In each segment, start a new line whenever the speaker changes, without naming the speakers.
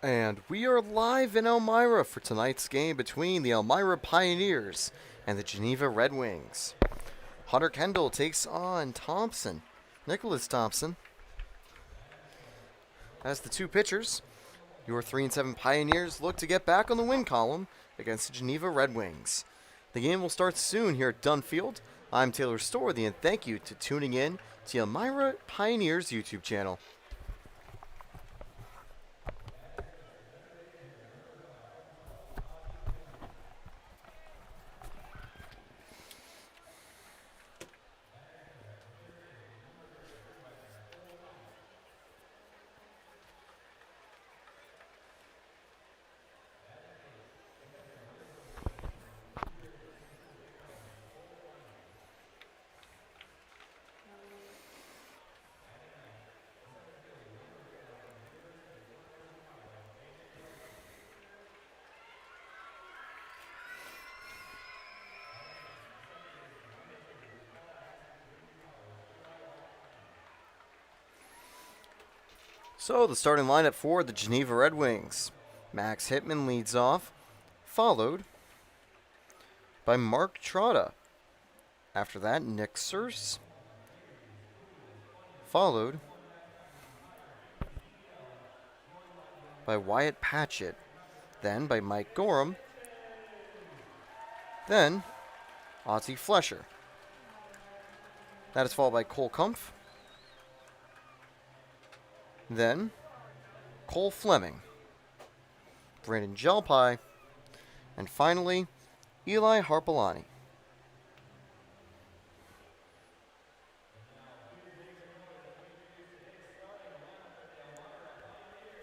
And we are live in Elmira for tonight's game between the Elmira Pioneers and the Geneva Red Wings. Hunter Kendall takes on Thompson, Nicholas Thompson. As the two pitchers, your 3-7 Pioneers look to get back on the win column against the Geneva Red Wings. The game will start soon here at Dunn Field. I'm Taylor Storworthy, and thank you to tuning in to the Elmira Pioneers YouTube channel. So the starting lineup for the Geneva Red Wings. Max Hittman leads off, followed by Mark Trotta. After that, Nick Searce, followed by Wyatt Patchett, then by Mike Gorham, then Ozzie Flesher. That is followed by Cole Kumpf, then Cole Fleming, Brandon Jelpai, and finally Eli Harpelani.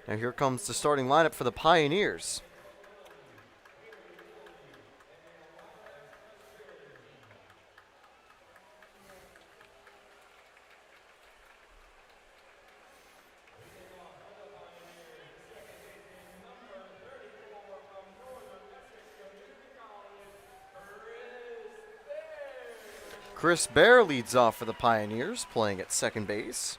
Now here comes the starting lineup for the Pioneers. Chris Bear leads off for the Pioneers, playing at second base.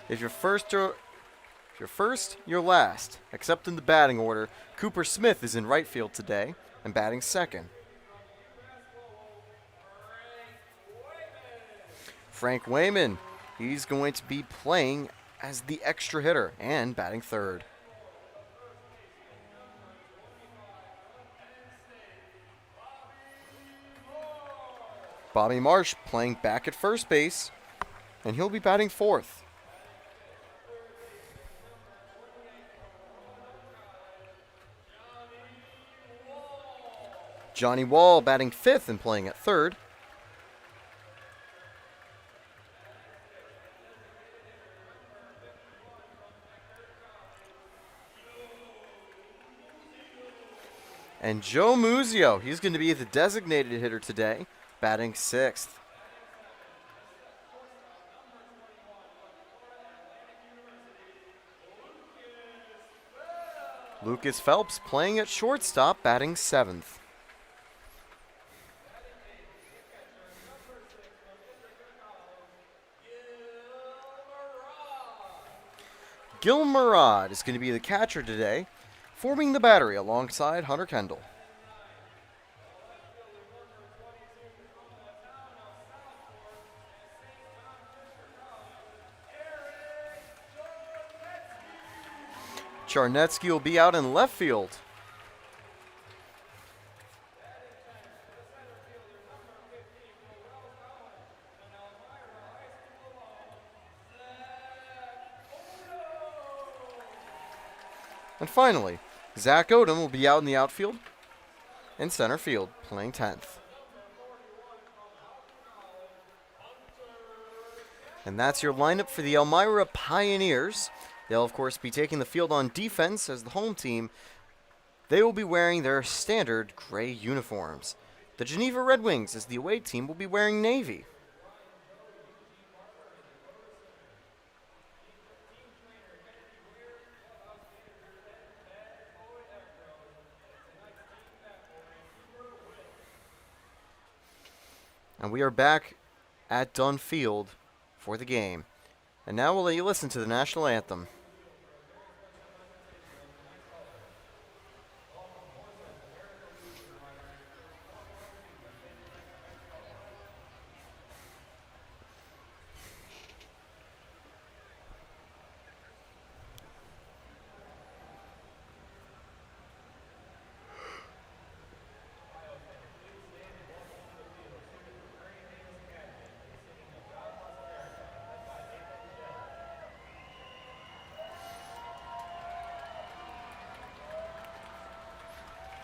If you're first, you're last. Except in the batting order, Cooper Smith is in right field today and batting second. Frank Wayman, he's going to be playing as the extra hitter and batting third. Bobby Marsh playing back at first base, and he'll be batting fourth. Johnny Wall batting fifth and playing at third. And Joe Muzio, he's going to be the designated hitter today, batting sixth. Lucas Phelps playing at shortstop, batting seventh. Gil Murad is going to be the catcher today, forming the battery alongside Hunter Kendall. Charnetsky will be out in left field. And finally, Zach Odom will be out in the outfield and center field, playing 10th. And that's your lineup for the Elmira Pioneers. They'll, of course, be taking the field on defense as the home team. They will be wearing their standard gray uniforms. The Geneva Red Wings, as the away team, will be wearing navy. And we are back at Dunn Field for the game. And now we'll let you listen to the national anthem.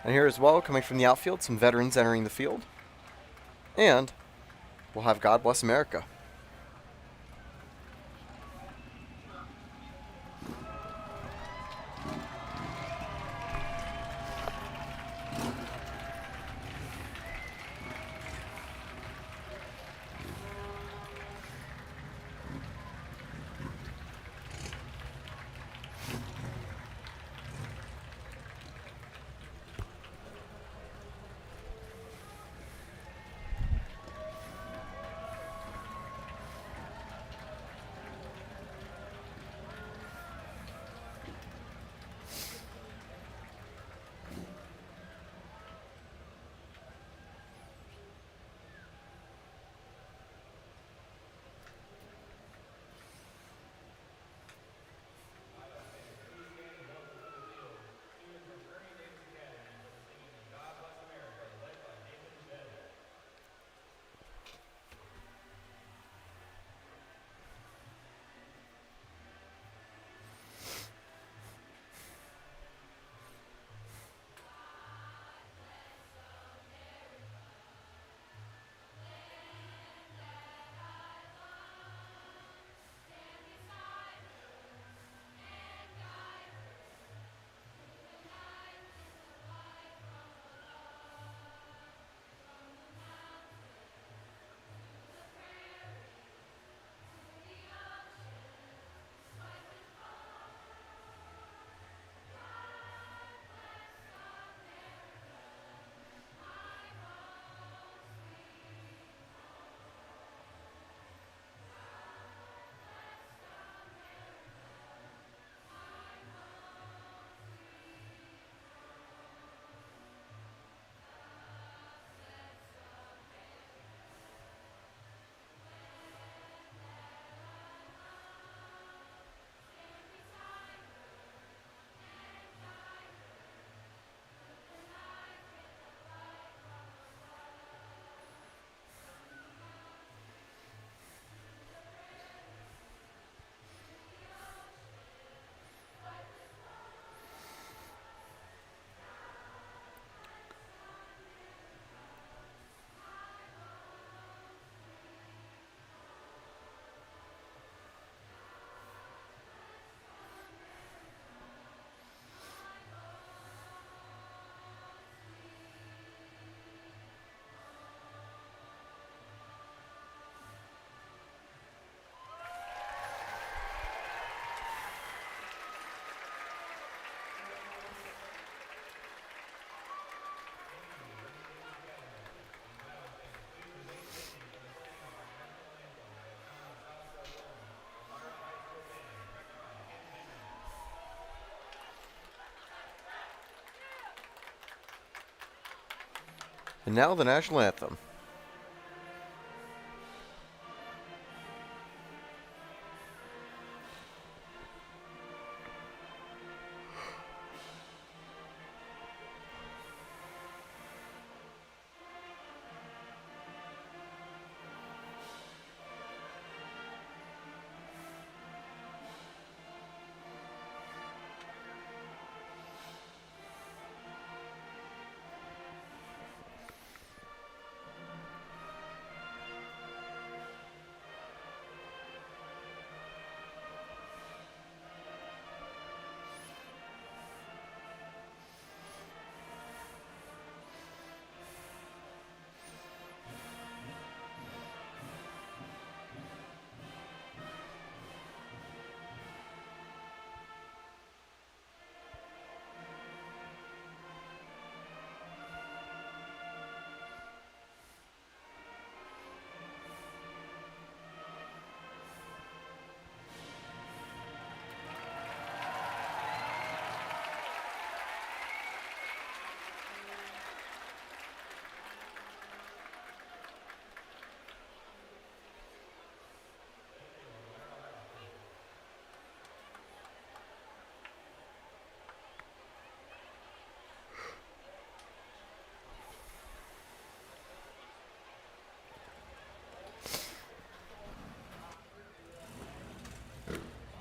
And here as well, coming from the outfield, some veterans entering the field. And we'll have God Bless America. And now the national anthem.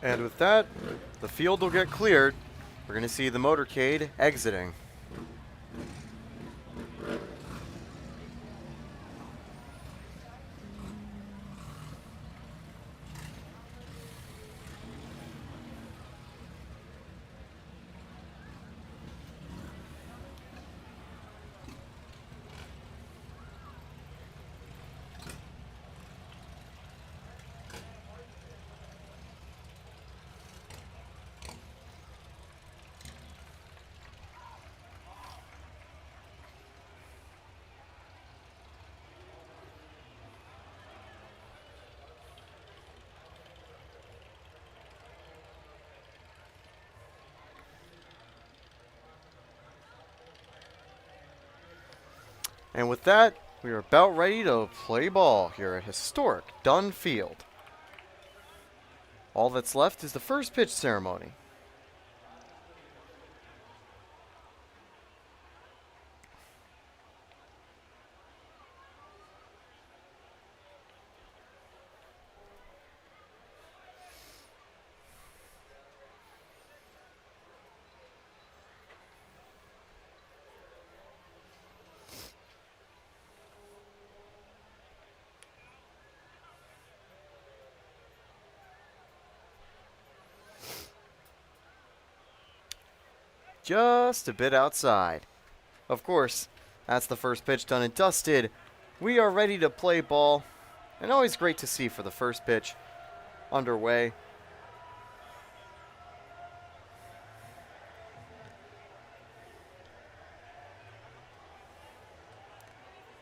And with that, the field will get cleared. We're going to see the motorcade exiting. And with that, we are about ready to play ball here at historic Dunn Field. All that's left is the first pitch ceremony. Just a bit outside. Of course, that's the first pitch done and dusted. We are ready to play ball, and always great to see for the first pitch underway.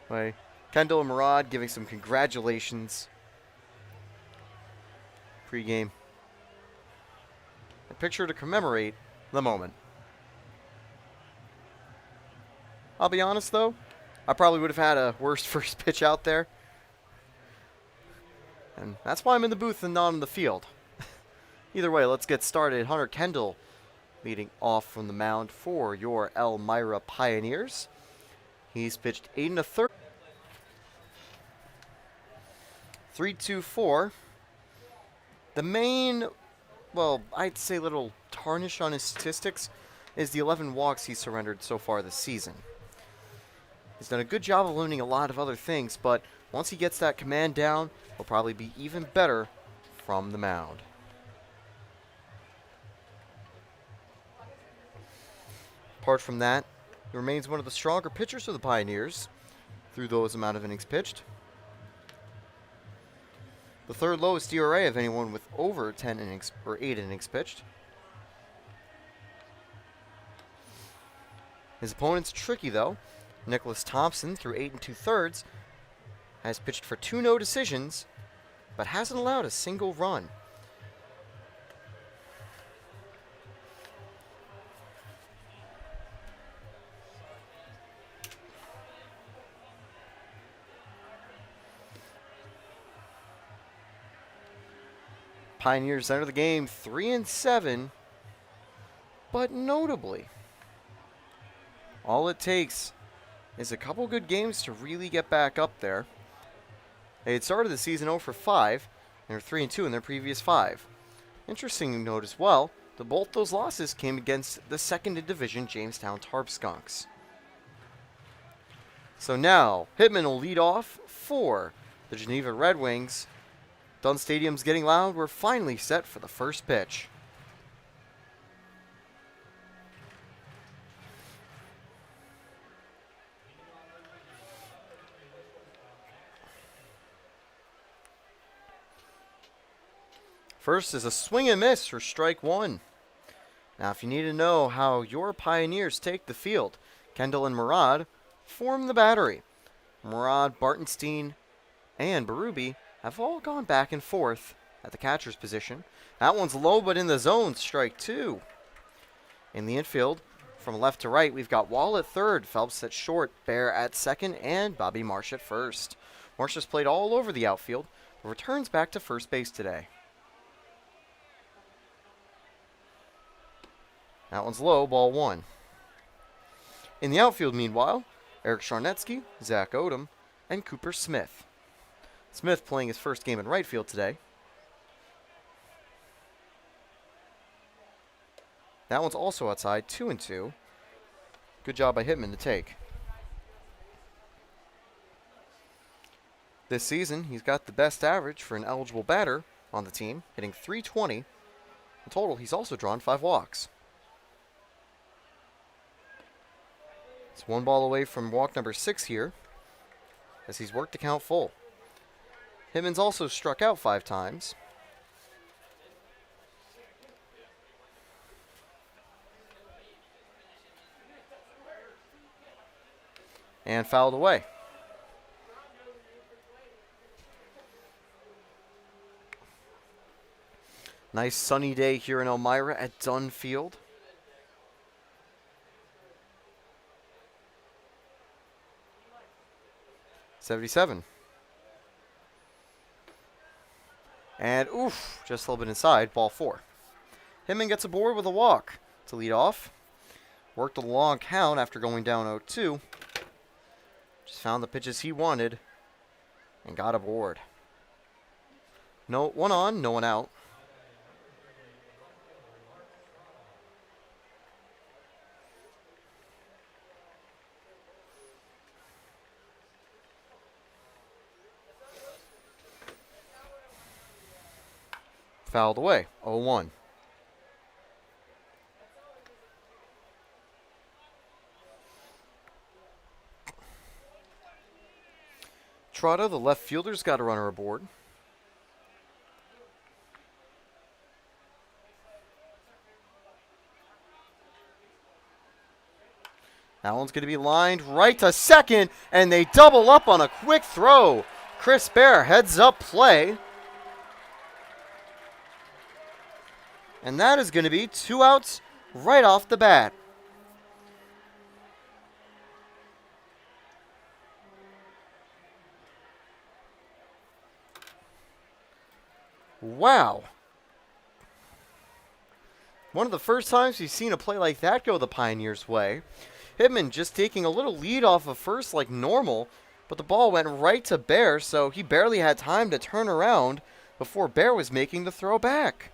By Kendall and Murad giving some congratulations. Pregame. A picture to commemorate the moment. I'll be honest, though, I probably would have had a worse first pitch out there. And that's why I'm in the booth and not in the field. Either way, let's get started. Hunter Kendall leading off from the mound for your Elmira Pioneers. He's pitched 8 1/3. 3-2-4. The main, well, I'd say little tarnish on his statistics is the 11 walks he's surrendered so far this season. He's done a good job of learning a lot of other things, but once he gets that command down, he'll probably be even better from the mound. Apart from that, he remains one of the stronger pitchers for the Pioneers through those amount of innings pitched. The third lowest ERA of anyone with over 10 innings or 8 innings pitched. His opponent's tricky though. Nicholas Thompson, through 8 2/3, has pitched for 2 no decisions, but hasn't allowed a single run. Pioneers enter the game 3-7, but notably, all it takes is a couple good games to really get back up there. They had started the season 0 for 5, and they're 3-2 in their previous 5. Interesting to note as well that both those losses came against the second in division Jamestown Tarpskunks. So now, Hitman will lead off for the Geneva Red Wings. Dunn Stadium's getting loud. We're finally set for the first pitch. First is a swing and miss for strike 1. Now, if you need to know how your Pioneers take the field, Kendall and Murad form the battery. Murad, Bartenstein, and Berube have all gone back and forth at the catcher's position. That one's low but in the zone, strike 2. In the infield, from left to right, we've got Wall at third, Phelps at short, Bear at second, and Bobby Marsh at first. Marsh has played all over the outfield, but returns back to first base today. That one's low, ball 1. In the outfield, meanwhile, Eric Charnetsky, Zach Odom, and Cooper Smith. Smith playing his first game in right field today. That one's also outside, 2-2. Good job by Hitman to take. This season, he's got the best average for an eligible batter on the team, hitting .320. In total, he's also drawn 5 walks. It's 1 ball away from walk number 6 here, as he's worked the count full. Hitman's also struck out 5 times. And fouled away. Nice sunny day here in Elmira at Dunn Field. .77. And oof, just a little bit inside, ball 4. Hitman gets aboard with a walk to lead off. Worked a long count after going down 0-2. Just found the pitches he wanted and got aboard. No one on, no one out. Fouled away, 0-1. Trotta, the left fielder's got a runner aboard. That one's going to be lined right to second, and they double up on a quick throw. Chris Bear heads up play. And that is going to be 2 outs right off the bat. Wow. One of the first times we've seen a play like that go the Pioneers' way. Hitman just taking a little lead off of first like normal, but the ball went right to Bear, so he barely had time to turn around before Bear was making the throw back.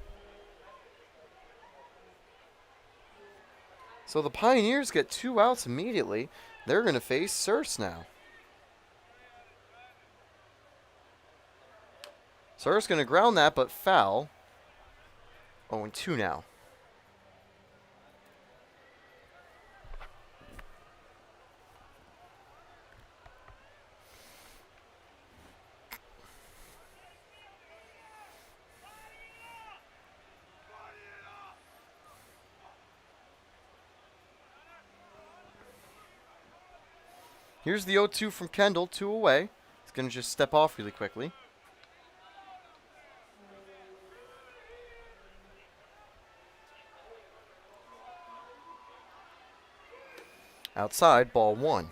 So the Pioneers get 2 outs immediately. They're going to face Surse now. Surse going to ground that, but foul. 0-2 now. Here's the 0-2 from Kendall, 2 away. He's going to just step off really quickly. Outside, ball 1.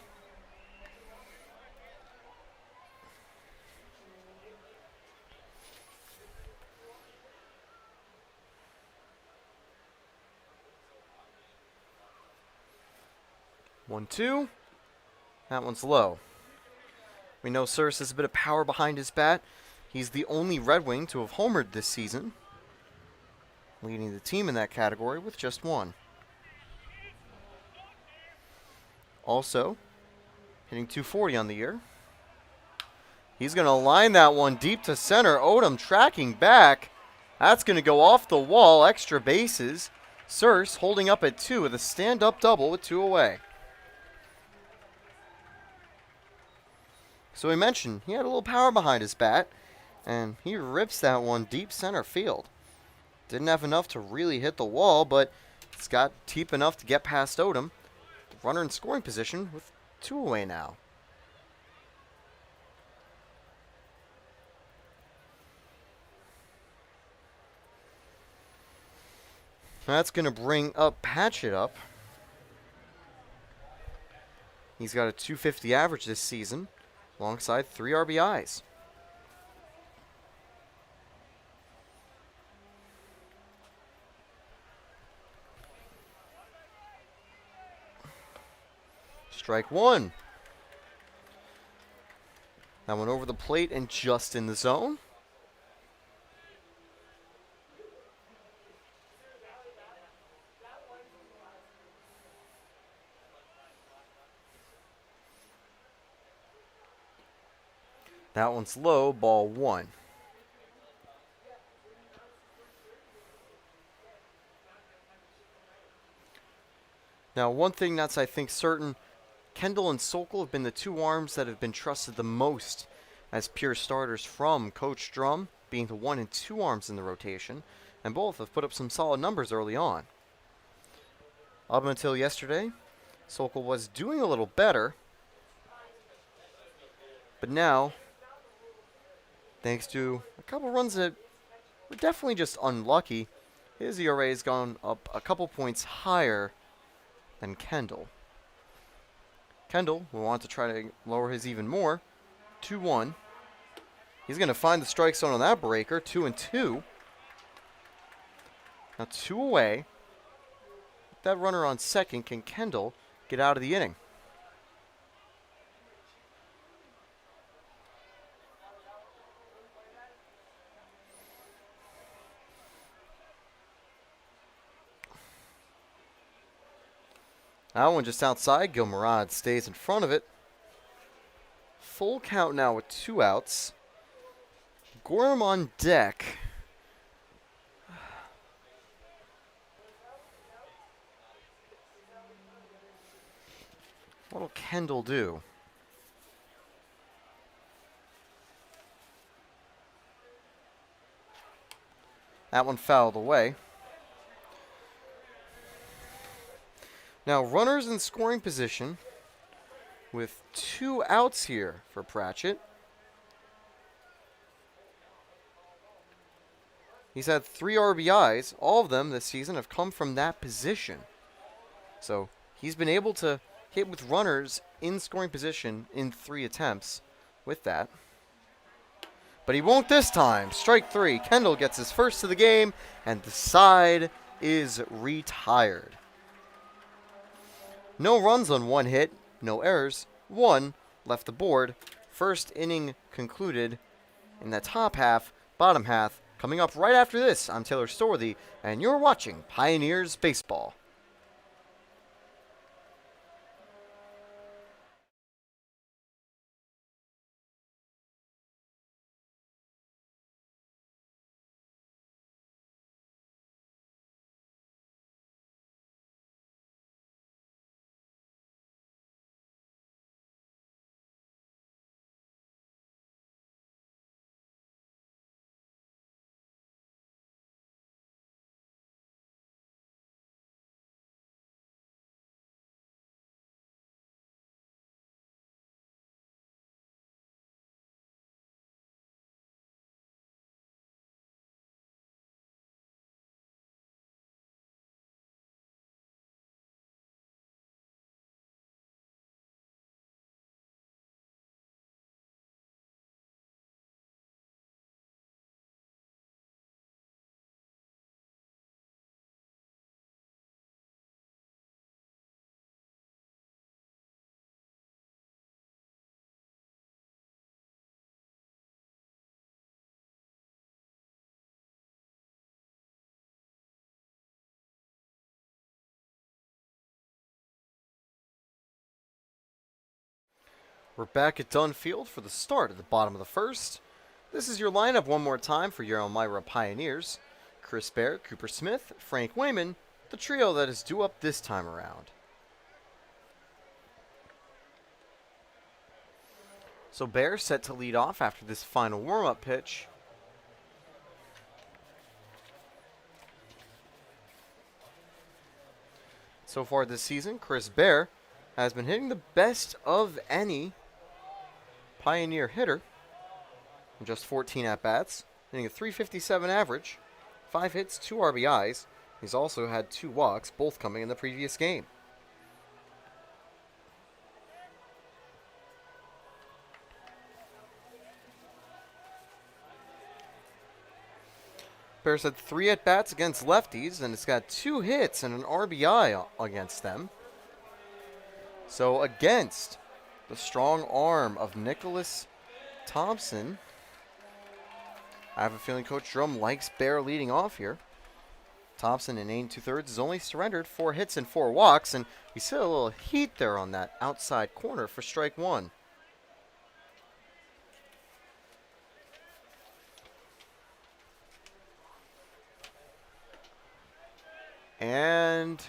One, 2. That one's low. We know Surse has a bit of power behind his bat. He's the only Red Wing to have homered this season, leading the team in that category with just 1. Also, hitting .240 on the year. He's going to line that one deep to center. Odom tracking back. That's going to go off the wall. Extra bases. Surse holding up at 2 with a stand-up double with 2 away. So we mentioned he had a little power behind his bat, and he rips that one deep center field. Didn't have enough to really hit the wall, but it's got deep enough to get past Odom. Runner in scoring position with 2 away now. That's going to bring up Patchett up. He's got a .250 average this season, alongside 3 RBIs. Strike 1. That one over the plate and just in the zone. That one's low, ball 1. Now, one thing that's, I think, certain, Kendall and Sokol have been the two arms that have been trusted the most as pure starters from Coach Drum, being the 1 and 2 arms in the rotation, and both have put up some solid numbers early on. Up until yesterday, Sokol was doing a little better, but now, thanks to a couple runs that were definitely just unlucky, his ERA has gone up a couple points higher than Kendall. Kendall will want to try to lower his even more. 2-1. He's going to find the strike zone on that breaker. 2-2. Now 2 away. With that runner on second, can Kendall get out of the inning? That one just outside. Gilmarad stays in front of it. Full count now with 2 outs. Gorham on deck. What'll Kendall do? That one fouled away. Now, runners in scoring position with 2 outs here for Pratchett. He's had 3 RBIs. All of them this season have come from that position. So he's been able to hit with runners in scoring position in 3 attempts with that. But he won't this time. Strike 3. Kendall gets his first of the game, and the side is retired. No runs on 1 hit, no errors, 1 left the board. First inning concluded in the top half, bottom half. Coming up right after this, I'm Taylor Storthy, and you're watching Pioneers Baseball. We're back at Dunn Field for the start at the bottom of the first. This is your lineup one more time for your Elmira Pioneers. Chris Bear, Cooper Smith, Frank Wayman, the trio that is due up this time around. So Bear set to lead off after this final warm-up pitch. So far this season, Chris Bear has been hitting the best of any Pioneer hitter in just 14 at-bats, hitting a .357 average, 5 hits, 2 RBIs. He's also had 2 walks, both coming in the previous game. Bears had 3 at-bats against lefties, and it's got 2 hits and an RBI against them. So against the strong arm of Nicholas Thompson, I have a feeling Coach Drum likes Bear leading off here. Thompson in 8 2/3 has only surrendered 4 hits and 4 walks, and we see a little heat there on that outside corner for strike 1. And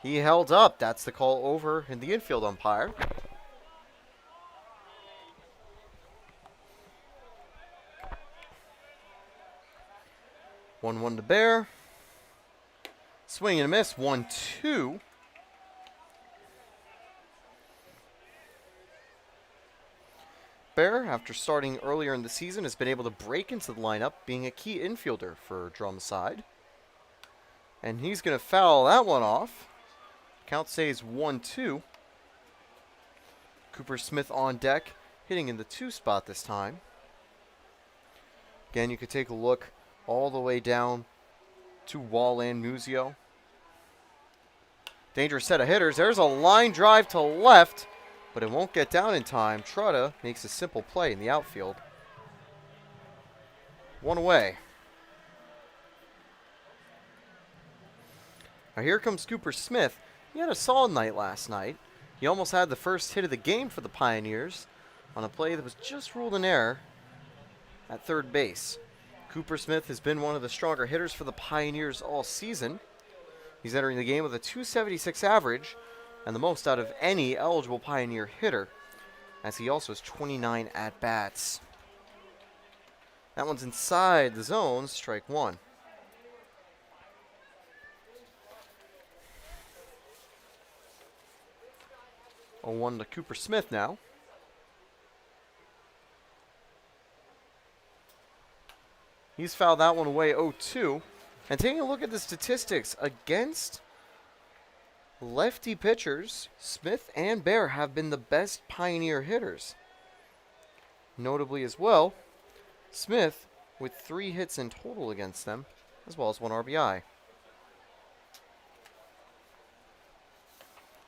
he held up. That's the call over in the infield umpire. One to Bear. Swing and a miss. 1-2. Bear, after starting earlier in the season, has been able to break into the lineup, being a key infielder for Drum side. And he's going to foul that one off. Count stays 1-2. Cooper Smith on deck, hitting in the 2 spot this time. Again, you could take a look all the way down to Wall and Muzio. Dangerous set of hitters. There's a line drive to left, but it won't get down in time. Trotta makes a simple play in the outfield. 1 away. Now here comes Cooper Smith. He had a solid night last night. He almost had the first hit of the game for the Pioneers on a play that was just ruled an error at third base. Cooper Smith has been one of the stronger hitters for the Pioneers all season. He's entering the game with a .276 average and the most out of any eligible Pioneer hitter, as he also has 29 at-bats. That one's inside the zone, strike 1. 0-1 to Cooper Smith now. He's fouled that one away, 0-2. And taking a look at the statistics against lefty pitchers, Smith and Bear have been the best Pioneer hitters. Notably as well, Smith with 3 hits in total against them, as well as 1 RBI.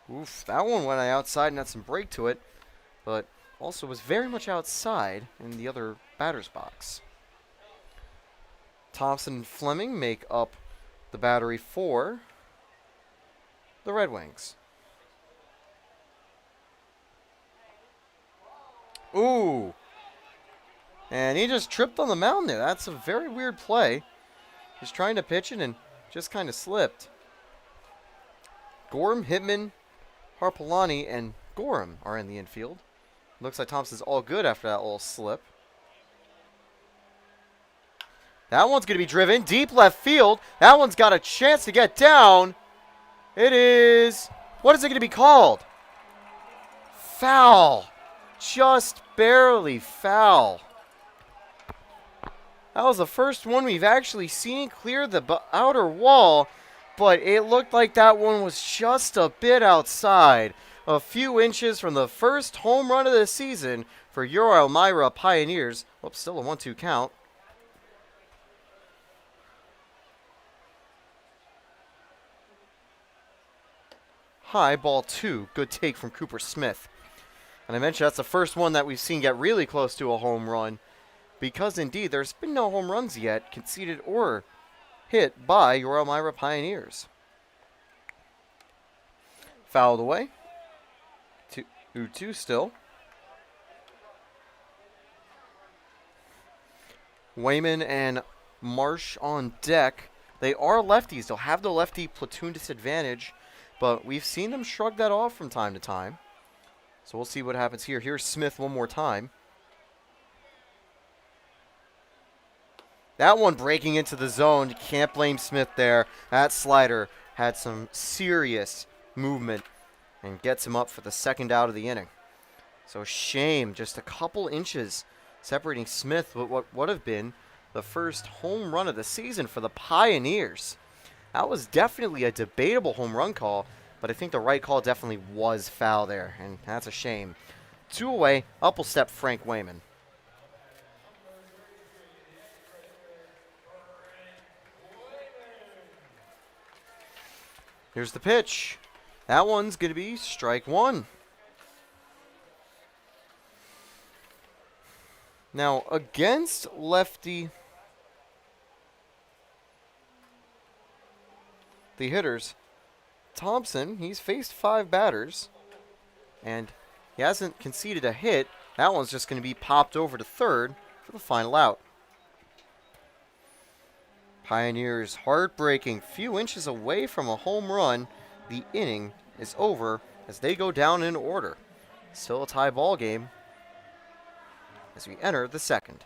Oof, that one went outside and had some break to it, but also was very much outside in the other batter's box. Thompson and Fleming make up the battery for the Red Wings. Ooh. And he just tripped on the mound there. That's a very weird play. He's trying to pitch it and just kind of slipped. Gorham, Hitman, Harpolani, and Gorham are in the infield. Looks like Thompson's all good after that little slip. That one's going to be driven deep left field. That one's got a chance to get down. It is... What is it going to be called? Foul. Just barely foul. That was the first one we've actually seen clear the outer wall, but it looked like that one was just a bit outside. A few inches from the first home run of the season for your Elmira Pioneers. Oh, still a 1-2 count. High, ball 2. Good take from Cooper Smith. And I mentioned that's the first one that we've seen get really close to a home run, because indeed there's been no home runs yet conceded or hit by your Elmira Pioneers. Fouled away. 2-2 still. Wayman and Marsh on deck. They are lefties. They'll have the lefty platoon disadvantage, but we've seen them shrug that off from time to time. So we'll see what happens here. Here's Smith one more time. That one breaking into the zone. You can't blame Smith there. That slider had some serious movement and gets him up for the second out of the inning. So shame, just a couple inches separating Smith with what would have been the first home run of the season for the Pioneers. That was definitely a debatable home run call, but I think the right call definitely was foul there, and that's a shame. 2 away, up will step Frank Wayman. Here's the pitch. That one's going to be strike 1. Now, against lefty, the hitters, Thompson, he's faced 5 batters, and he hasn't conceded a hit. That one's just going to be popped over to third for the final out. Pioneers heartbreaking, few inches away from a home run. The inning is over as they go down in order. Still a tie ball game as we enter the second.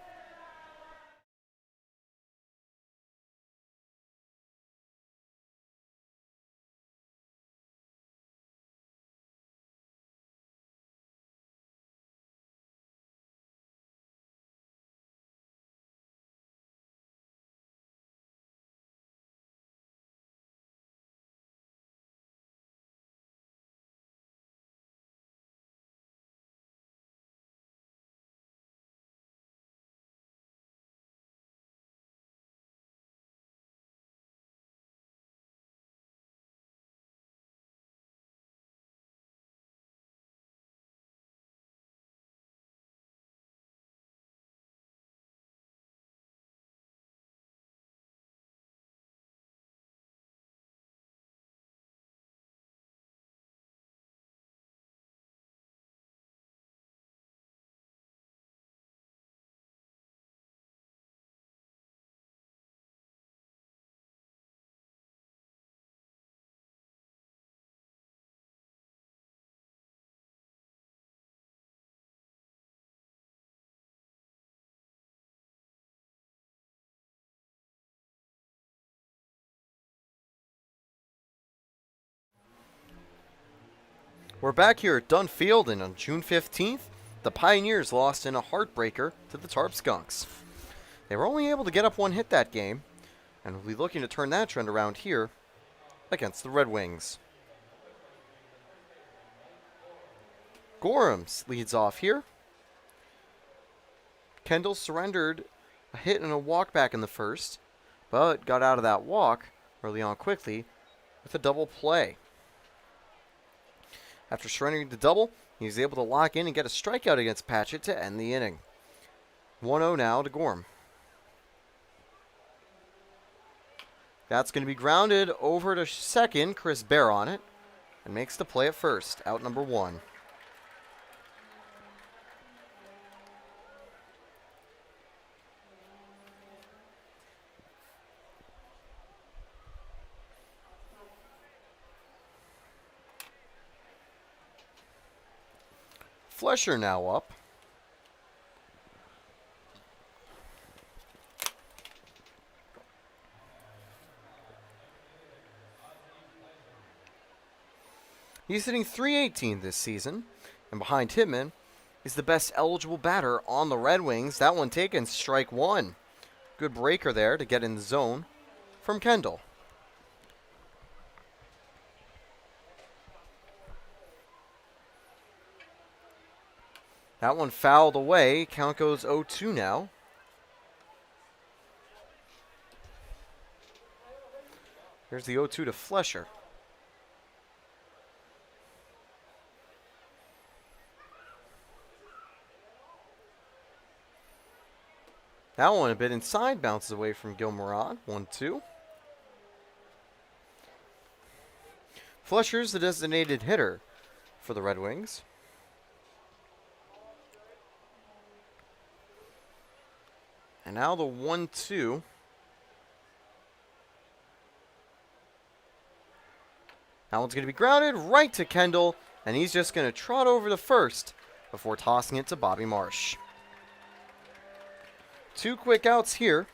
We're back here at Dunn Field, and on June 15th, the Pioneers lost in a heartbreaker to the Tarp Skunks. They were only able to get up one hit that game, and we'll be looking to turn that trend around here against the Red Wings. Gorhams leads off here. Kendall surrendered a hit and a walk back in the first, but got out of that walk early on quickly with a double play. After surrendering the double, he was able to lock in and get a strikeout against Patchett to end the inning. 1-0 now to Gorham. That's going to be grounded over to second. Chris Bear on it and makes the play at first. Out number 1. Flesher now up. He's hitting .318 this season, and behind him is the best eligible batter on the Red Wings. That one taken, strike 1. Good breaker there to get in the zone from Kendall. That one fouled away. Count goes 0-2 now. Here's the 0-2 to Flesher. That one a bit inside, bounces away from Gilmarod. 1-2. Flesher's the designated hitter for the Red Wings. And now the 1-2. That one's going to be grounded right to Kendall, and he's just going to trot over the first before tossing it to Bobby Marsh. 2 quick outs here,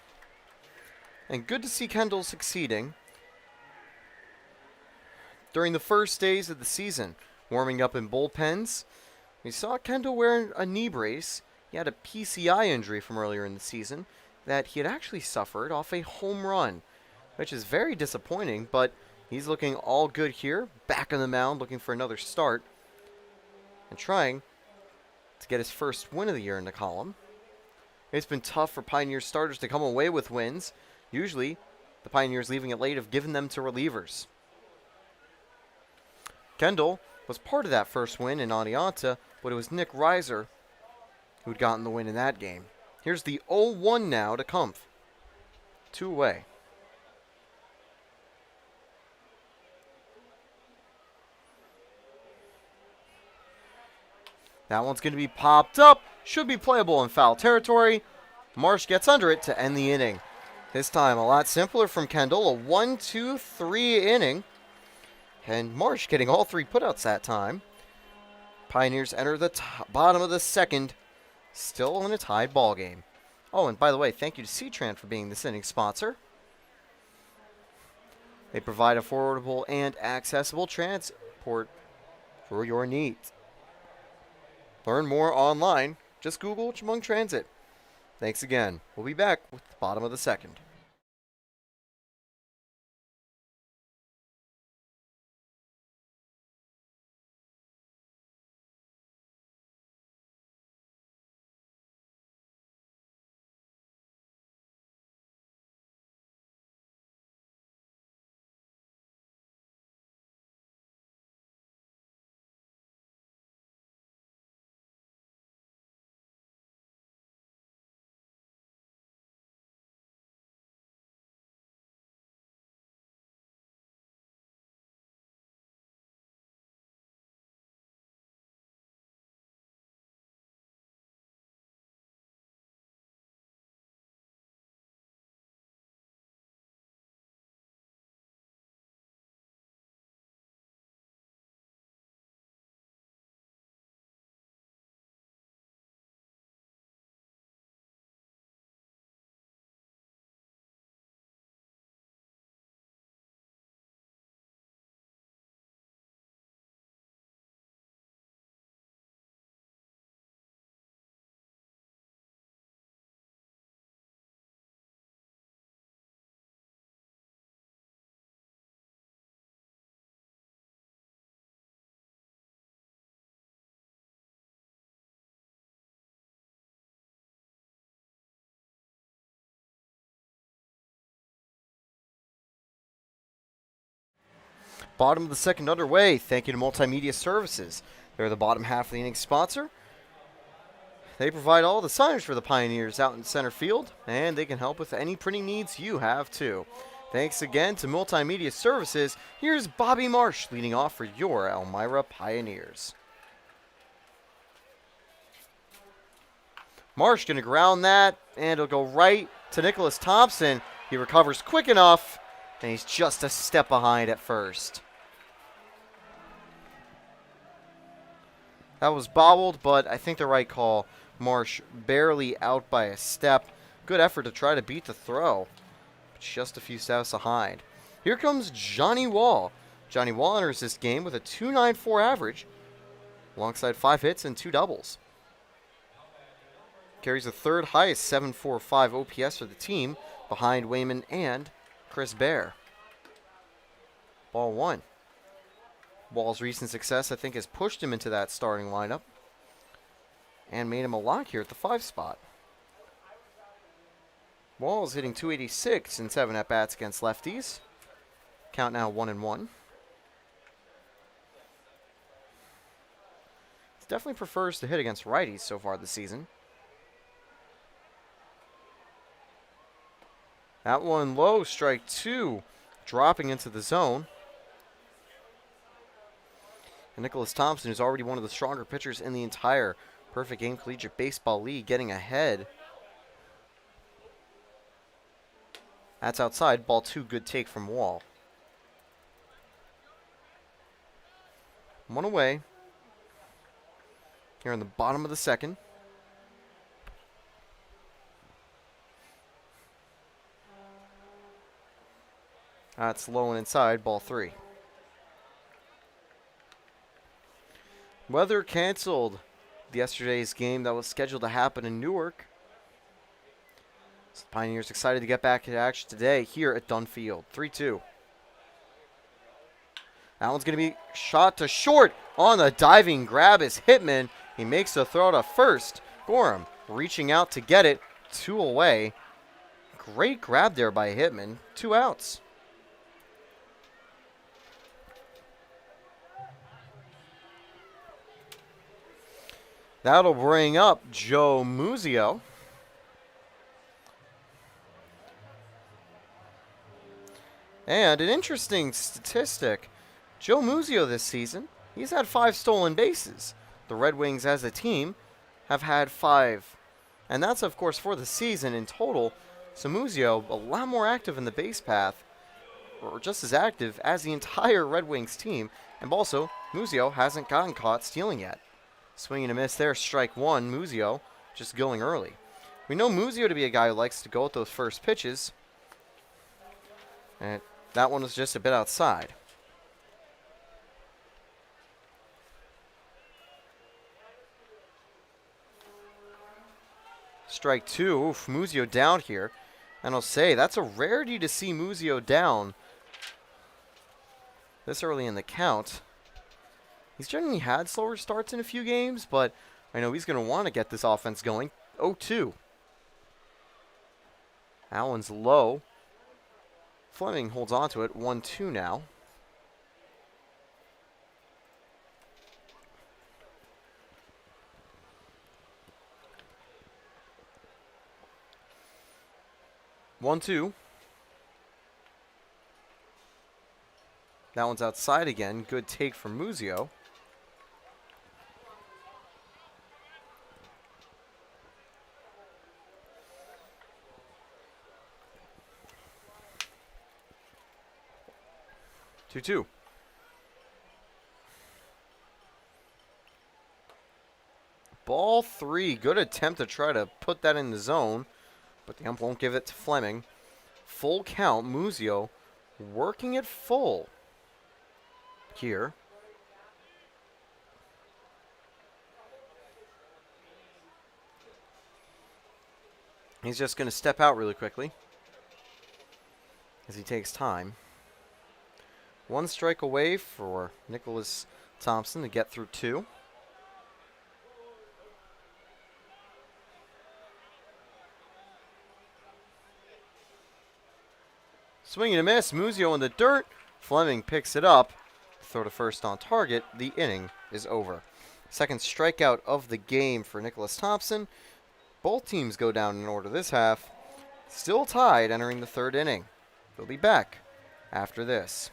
and good to see Kendall succeeding. During the first days of the season, warming up in bullpens, we saw Kendall wearing a knee brace. He had a PCI injury from earlier in the season that he had actually suffered off a home run, which is very disappointing, but he's looking all good here, back on the mound, looking for another start, and trying to get his first win of the year in the column. It's been tough for Pioneers starters to come away with wins. Usually, the Pioneers leaving it late have given them to relievers. Kendall was part of that first win in Oneonta, but it was Nick Reiser who'd gotten the win in that game. Here's the 0-1 now to Kumpf. 2 away. That one's going to be popped up. Should be playable in foul territory. Marsh gets under it to end the inning. This time a lot simpler from Kendall. A 1-2-3 inning. And Marsh getting all 3 putouts that time. Pioneers enter the bottom of the second. Still in a tied ball game. Oh, and by the way, thank you to C-Tran for being this inning's sponsor. They provide affordable and accessible transport for your needs. Learn more online. Just Google Chemung Transit. Thanks again. We'll be back with the bottom of the second. Bottom of the second underway. Thank you to Multimedia Services. They're the bottom half of the inning sponsor. They provide all the signage for the Pioneers out in center field, and they can help with any printing needs you have too. Thanks again to Multimedia Services. Here's Bobby Marsh leading off for your Elmira Pioneers. Marsh going to ground that, and it'll go right to Nicholas Thompson. He recovers quick enough, and he's just a step behind at first. That was bobbled, but I think the right call. Marsh barely out by a step. Good effort to try to beat the throw. Just a few steps behind. Here comes Johnny Wall. Johnny Wall enters this game with a .294 average, alongside 5 hits and 2 doubles. Carries the third highest .745 OPS for the team, behind Wayman and Chris Bear. Ball 1. Wall's recent success, I think, has pushed him into that starting lineup and made him a lock here at the 5 spot. Wall's hitting .286 in 7 at-bats against lefties. Count now 1-1. He definitely prefers to hit against righties so far this season. That one low, strike 2, dropping into the zone. And Nicholas Thompson, who's already one of the stronger pitchers in the entire Perfect Game Collegiate Baseball League, getting ahead. That's outside. Ball 2, good take from Wall. 1 away. Here in the bottom of the second. That's low and inside. Ball 3. Weather canceled yesterday's game that was scheduled to happen in Newark. So the Pioneers excited to get back into action today here at Dunn Field. 3-2. That one's going to be shot to short on the diving grab is Hitman. He makes the throw to first. Gorham reaching out to get it. 2 away. Great grab there by Hitman. 2 outs. That'll bring up Joe Muzio. And an interesting statistic, Joe Muzio this season, he's had 5 stolen bases. The Red Wings as a team have had 5. And that's, of course, for the season. In total, So Muzio, a lot more active in the base path, or just as active as the entire Red Wings team. And also, Muzio hasn't gotten caught stealing yet. Swing and a miss there, strike one. Muzio just going early. We know Muzio to be a guy who likes to go with those first pitches. And that one was just a bit outside. Strike two. Oof, Muzio down here. And I'll say, that's a rarity to see Muzio down this early in the count. He's generally had slower starts in a few games, but I know he's going to want to get this offense going. 0-2. That one's low. Fleming holds on to it. 1-2 now. One, two. That one's outside again. Good take from Muzio. Two. Ball three. Good attempt to try to put that in the zone, but the ump won't give it to Fleming. Full count. Muzio working it full here. He's just going to step out really quickly as he takes time. One strike away for Nicholas Thompson to get through two. Swing and a miss. Muzio in the dirt. Fleming picks it up. Throw to first on target. The inning is over. Second strikeout of the game for Nicholas Thompson. Both teams go down in order this half. Still tied entering the third inning. They'll be back after this.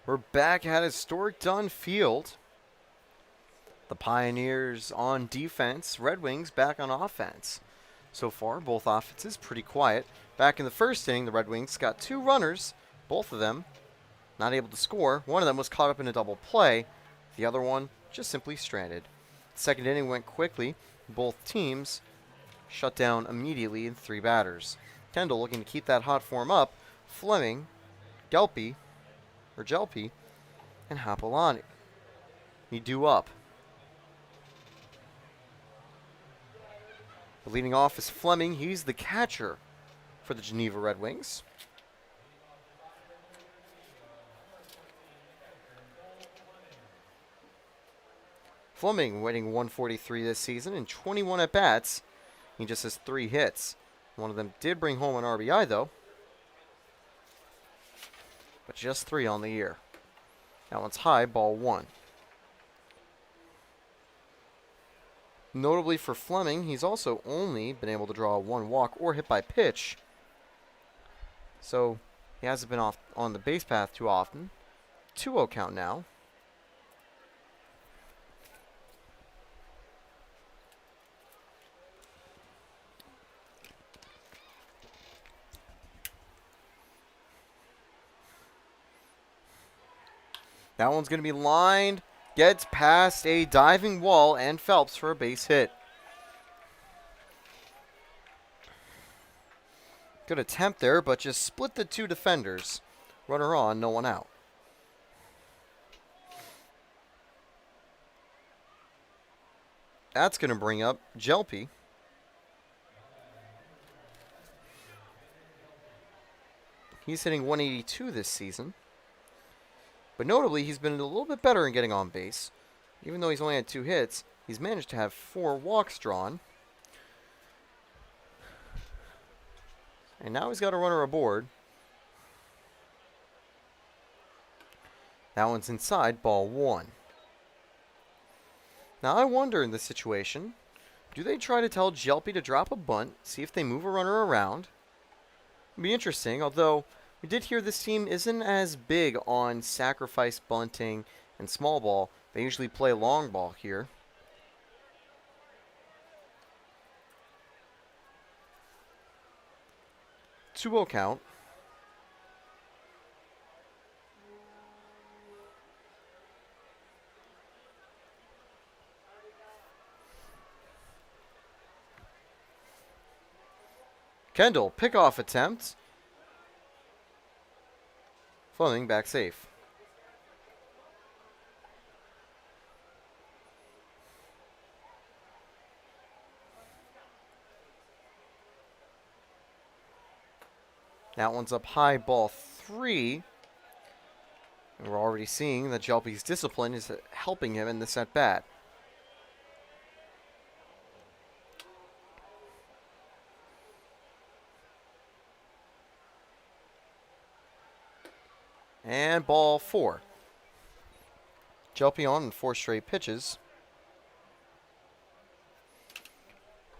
We're back at historic Dunn Field. The Pioneers on defense, Red Wings back on offense. So far, both offenses pretty quiet. Back in the first inning, the Red Wings got two runners, both of them not able to score. One of them was caught up in a double play. The other one just simply stranded. The second inning went quickly. Both teams shut down immediately in three batters. Kendall looking to keep that hot form up. Fleming, Gelpi, and Hapolani. He due up. The leading off is Fleming. He's the catcher for the Geneva Red Wings. Fleming winning 143 this season in 21 at-bats. He just has 3 hits. One of them did bring home an RBI, though. But just 3 on the year. That one's high, ball 1. Notably for Fleming, he's also only been able to draw 1 walk or hit by pitch. So he hasn't been off on the base path too often. 2-0 count now. That one's going to be lined. Gets past a diving wall and Phelps for a base hit. Good attempt there, but just split the two defenders. Runner on, no one out. That's going to bring up Jelpy. He's hitting 182 this season. But notably, he's been a little bit better in getting on base. Even though he's only had 2 hits, he's managed to have 4 walks drawn. And now he's got a runner aboard. That one's inside, ball 1. Now I wonder in this situation, do they try to tell Jelpy to drop a bunt, see if they move a runner around? It'd be interesting, although we did hear this team isn't as big on sacrifice bunting and small ball. They usually play long ball here. Two-0 count. Kendall, pickoff attempt. Fleming back safe. That one's up high, ball 3. And we're already seeing that Jelpy's discipline is helping him in this at-bat. And ball 4. Jelpy on in 4 straight pitches.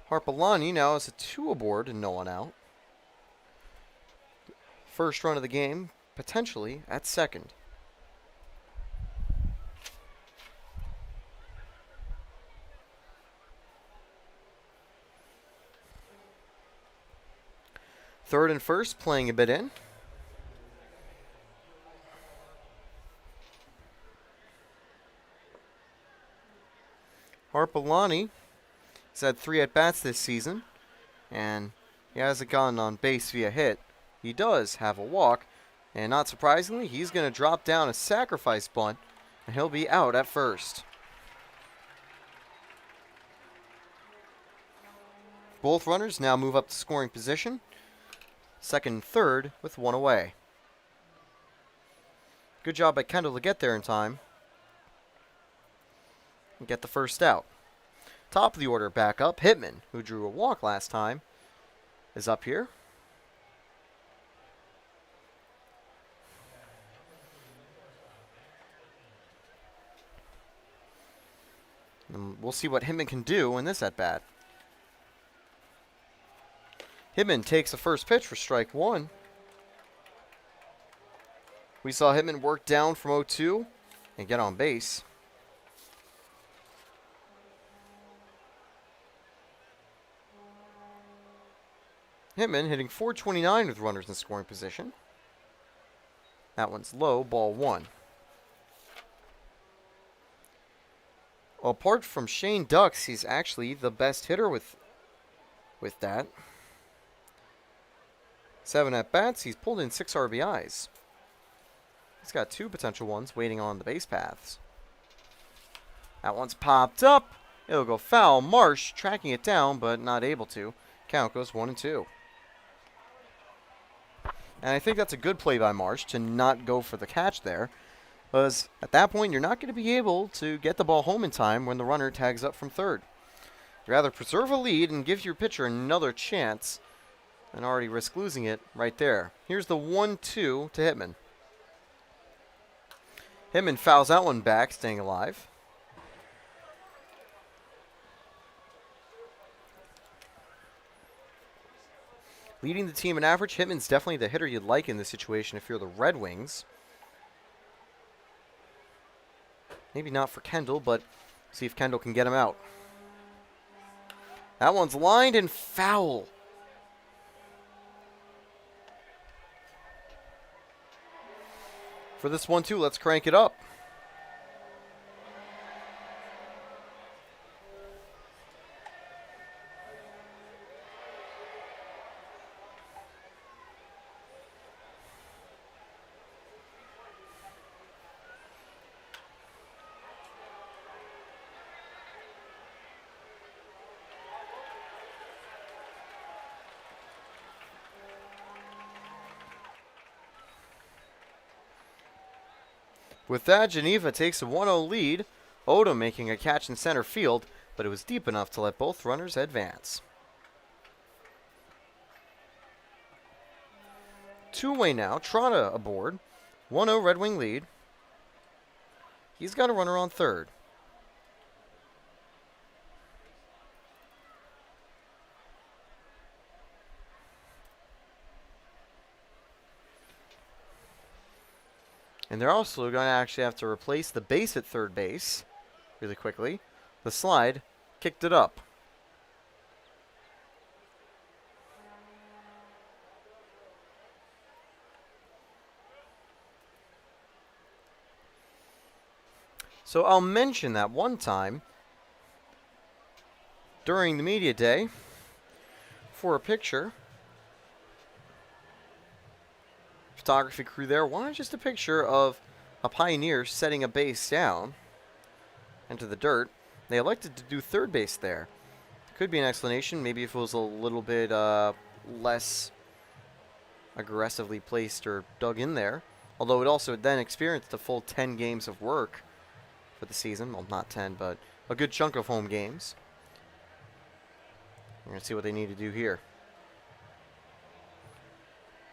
Harpalani now has a 2 aboard and no one out. First run of the game, potentially at second. Third and first, playing a bit in. Harpalani has had 3 at-bats this season, and he hasn't gotten on base via hit. He does have a walk, and not surprisingly, he's going to drop down a sacrifice bunt, and he'll be out at first. Both runners now move up to scoring position, second and third with 1 away. Good job by Kendall to get there in time and get the first out. Top of the order back up, Hitman, who drew a walk last time, is up here. And we'll see what Hitman can do in this at-bat. Hitman takes the first pitch for strike 1. We saw Hitman work down from 0-2 and get on base. Hitman hitting .429 with runners in scoring position. That one's low, ball 1. Apart from Shane Ducks, he's actually the best hitter with that. 7 at-bats, he's pulled in 6 RBIs. He's got 2 potential ones waiting on the base paths. That one's popped up. It'll go foul. Marsh tracking it down, but not able to. Count goes 1-2. And I think that's a good play by Marsh to not go for the catch there. Because at that point, you're not going to be able to get the ball home in time when the runner tags up from third. You'd rather preserve a lead and give your pitcher another chance than already risk losing it right there. Here's the 1-2 to Hitman. Hitman fouls that one back, staying alive. Leading the team in average, Hitman's definitely the hitter you'd like in this situation if you're the Red Wings. Maybe not for Kendall, but see if Kendall can get him out. That one's lined and foul. For this 1-2, let's crank it up. With that, Geneva takes a 1-0 lead. Odom making a catch in center field, but it was deep enough to let both runners advance. Two-way now, Trotta aboard. 1-0 Red Wing lead. He's got a runner on third. And they're also going to actually have to replace the base at third base really quickly. The slide kicked it up. So I'll mention that one time during the media day for a picture. Photography crew there wanted just a picture of a Pioneer setting a base down into the dirt. They elected to do third base there. Could be an explanation. Maybe if it was a little bit less aggressively placed or dug in there. Although it also then experienced a full 10 games of work for the season. Well, not 10, but a good chunk of home games. We're going to see what they need to do here.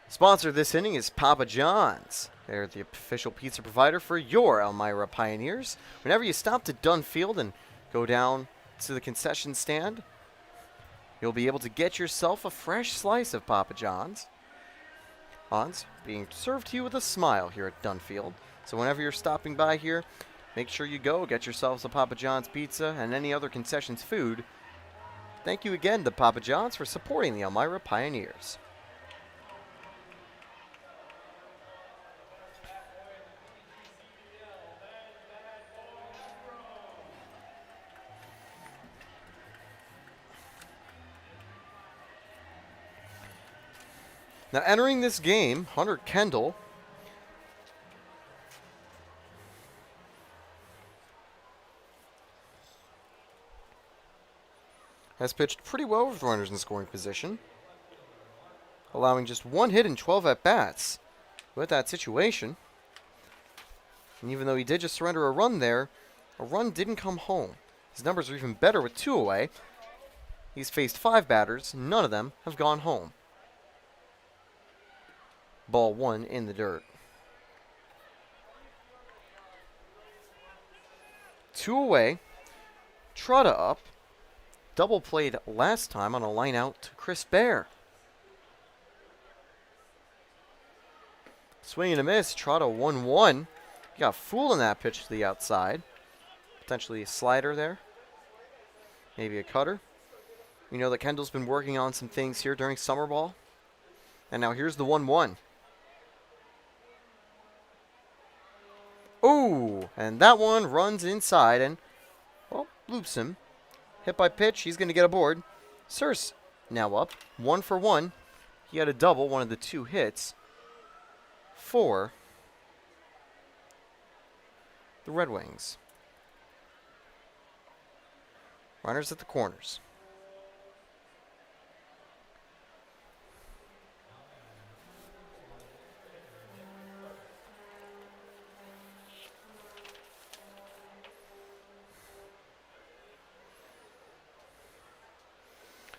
Sponsor this inning is Papa John's. They're the official pizza provider for your Elmira Pioneers. Whenever you stop to Dunn Field and go down to the concession stand, you'll be able to get yourself a fresh slice of Papa John's. Being served to you with a smile here at Dunn Field. So whenever you're stopping by here, make sure you go get yourselves a Papa John's pizza and any other concessions food. Thank you again to Papa John's for supporting the Elmira Pioneers. Now entering this game, Hunter Kendall has pitched pretty well with runners in scoring position, allowing just one hit in 12 at-bats with that situation. And even though he did just surrender a run there, a run didn't come home. His numbers are even better with 2 away. He's faced 5 batters, none of them have gone home. Ball 1 in the dirt. 2 away. Trotta up. Double played last time on a line out to Chris Bear. Swing and a miss. Trotta 1-1. He got fooled in that pitch to the outside. Potentially a slider there. Maybe a cutter. We know that Kendall's been working on some things here during summer ball. And now here's the 1-1. Ooh, and that one runs inside and, well, loops him. Hit by pitch, he's going to get aboard. Circe now up, 1 for 1. He had a double, one of the 2 hits for the Red Wings. Runners at the corners.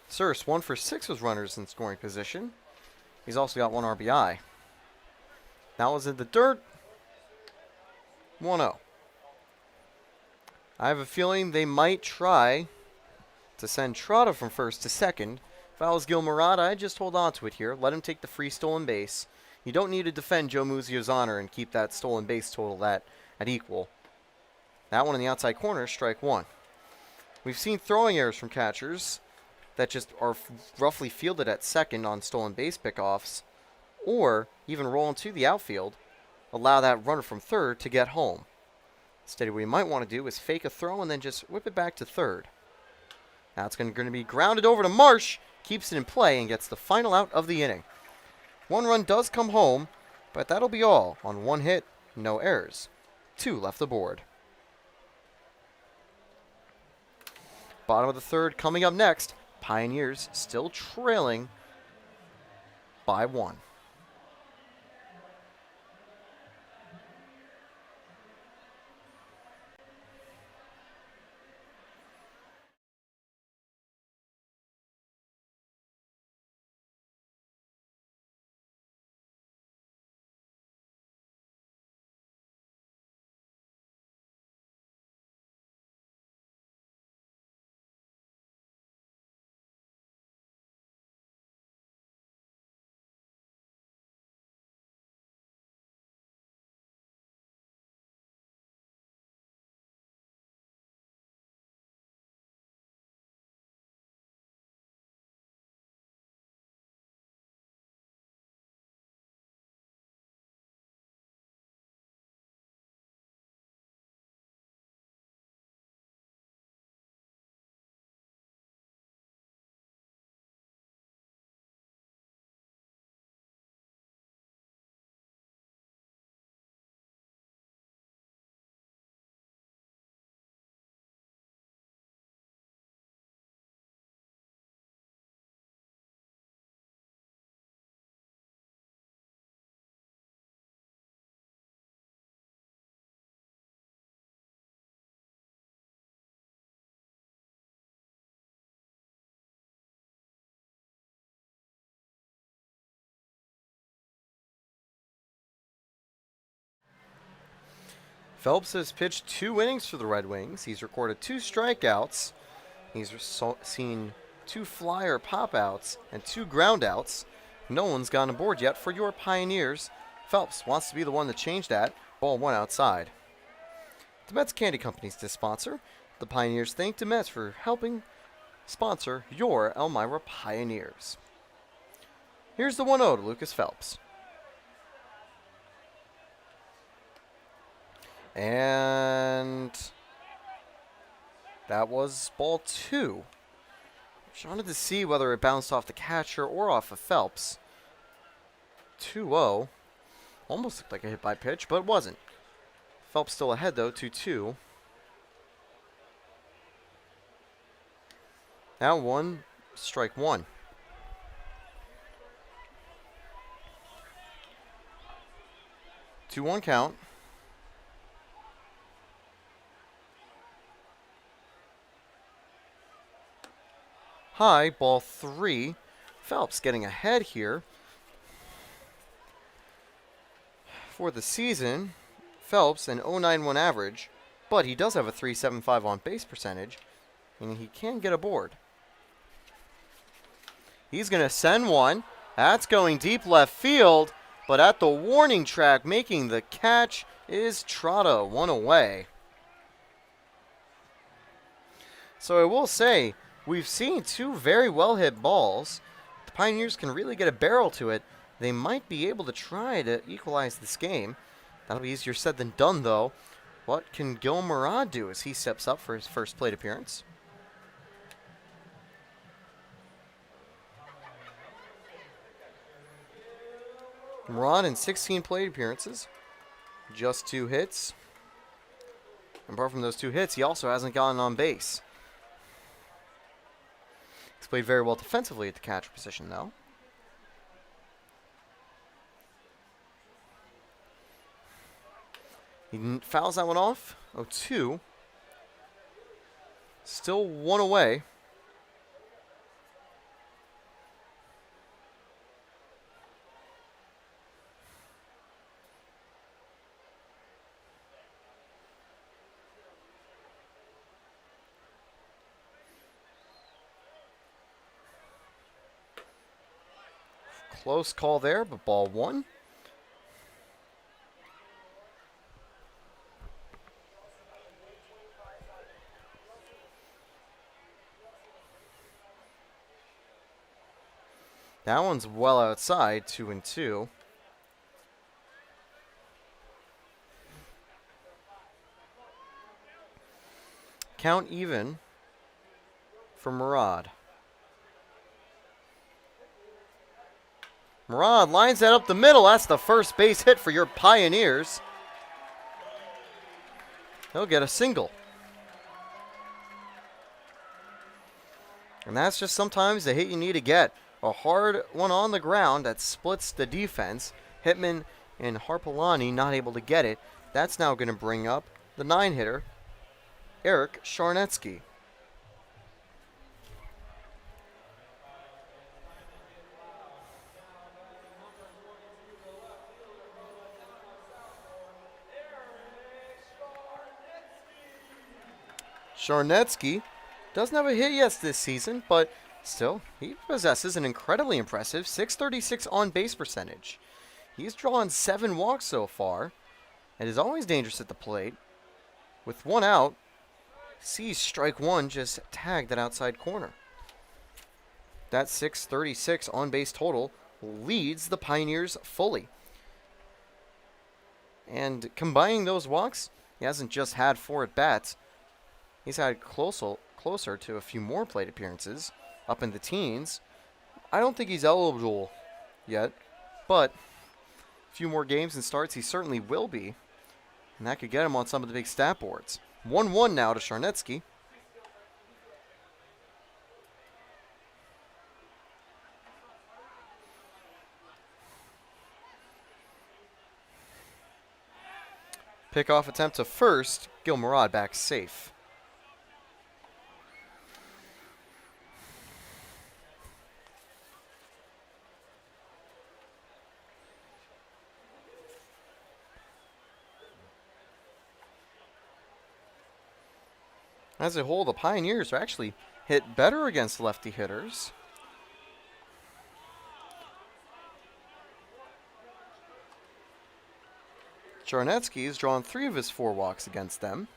Circe, 1 for 6 with runners in scoring position. He's also got 1 RBI. That was in the dirt. 1-0. I have a feeling they might try to send Trotta from first to second. If I was Gil Murata, I'd just hold on to it here. Let him take the free stolen base. You don't need to defend Joe Muzio's honor and keep that stolen base total at equal. That one in the outside corner, strike 1. We've seen throwing errors from catchers that just are roughly fielded at second on stolen base pickoffs, or even roll into the outfield, allow that runner from third to get home. Instead, what you might want to do is fake a throw and then just whip it back to third. Now it's going to be grounded over to Marsh, keeps it in play, and gets the final out of the inning. 1 run does come home, but that'll be all on 1 hit, no errors. 2 left the board. Bottom of the third coming up next. Pioneers still trailing by 1. Phelps has pitched 2 innings for the Red Wings. He's recorded 2 strikeouts. He's seen 2 flyer pop-outs and 2 ground-outs. No one's gotten aboard yet for your Pioneers. Phelps wants to be the one to change that. Ball 1 outside. Demet's Candy Company's the sponsor. The Pioneers thank Demet's for helping sponsor your Elmira Pioneers. Here's the 1-0 to Lucas Phelps. And that was ball 2. Just wanted to see whether it bounced off the catcher or off of Phelps. 2-0. Almost looked like a hit by pitch, but it wasn't. Phelps still ahead, though, 2-2. Now 1, strike 1. Two 1 count. High, ball 3. Phelps getting ahead here. For the season, Phelps an 0.91 average, but he does have a .375 on base percentage, and he can get aboard. He's going to send one. That's going deep left field, but at the warning track, making the catch is Trotta, 1 away. So I will say, we've seen 2 very well-hit balls. The Pioneers can really get a barrel to it. They might be able to try to equalize this game. That'll be easier said than done, though. What can Gil Murad do as he steps up for his first plate appearance? Murad in 16 plate appearances. Just 2 hits. And apart from those 2 hits, he also hasn't gotten on base. He's played very well defensively at the catcher position, though. He fouls that one off. 0-2. Still 1 away. Close call there, but ball 1. That one's well outside, 2-2. Count even for Murad. Murad lines that up the middle. That's the first base hit for your Pioneers. He'll get a single. And that's just sometimes the hit you need to get. A hard one on the ground that splits the defense. Hitman and Harpalani not able to get it. That's now going to bring up the 9-hitter, Eric Charnetsky. Charnetsky doesn't have a hit yet this season, but still, he possesses an incredibly impressive .636 on-base percentage. He's drawn 7 walks so far, and is always dangerous at the plate. With 1 out, sees strike 1 just tagged that outside corner. That .636 on-base total leads the Pioneers fully. And combining those walks, he hasn't just had 4 at-bats. He's had closer to a few more plate appearances, up in the teens. I don't think he's eligible yet, but a few more games and starts he certainly will be, and that could get him on some of the big stat boards. 1-1 now to Charnetsky. Pickoff attempt to first. Gil Murad back safe. As a whole, the Pioneers are actually hit better against lefty hitters. Charnetsky has drawn 3 of his 4 walks against them.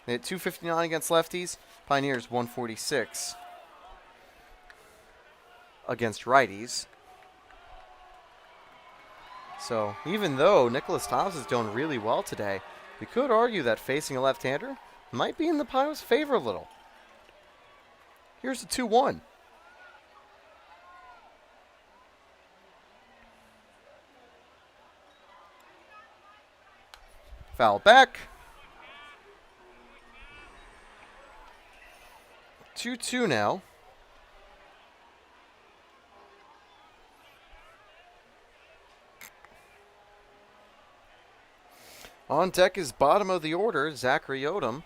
They hit .259 against lefties. Pioneers 146 against righties. So even though Nicholas Thomas is doing really well today, we could argue that facing a left-hander might be in the Pios' favor a little. Here's the 2-1. Foul back. 2-2 now. On deck is bottom of the order, Zachary Odom.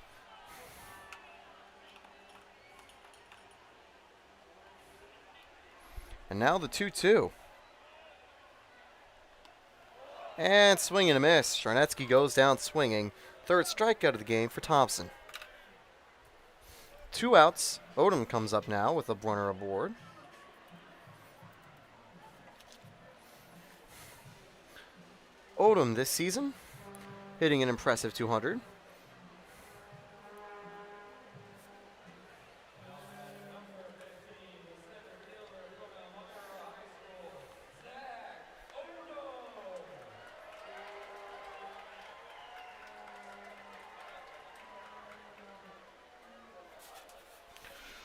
And now the 2-2. And swing and a miss. Charnetsky goes down swinging. Third strikeout of the game for Thompson. 2 outs. Odom comes up now with a runner aboard. Odom this season hitting an impressive 200.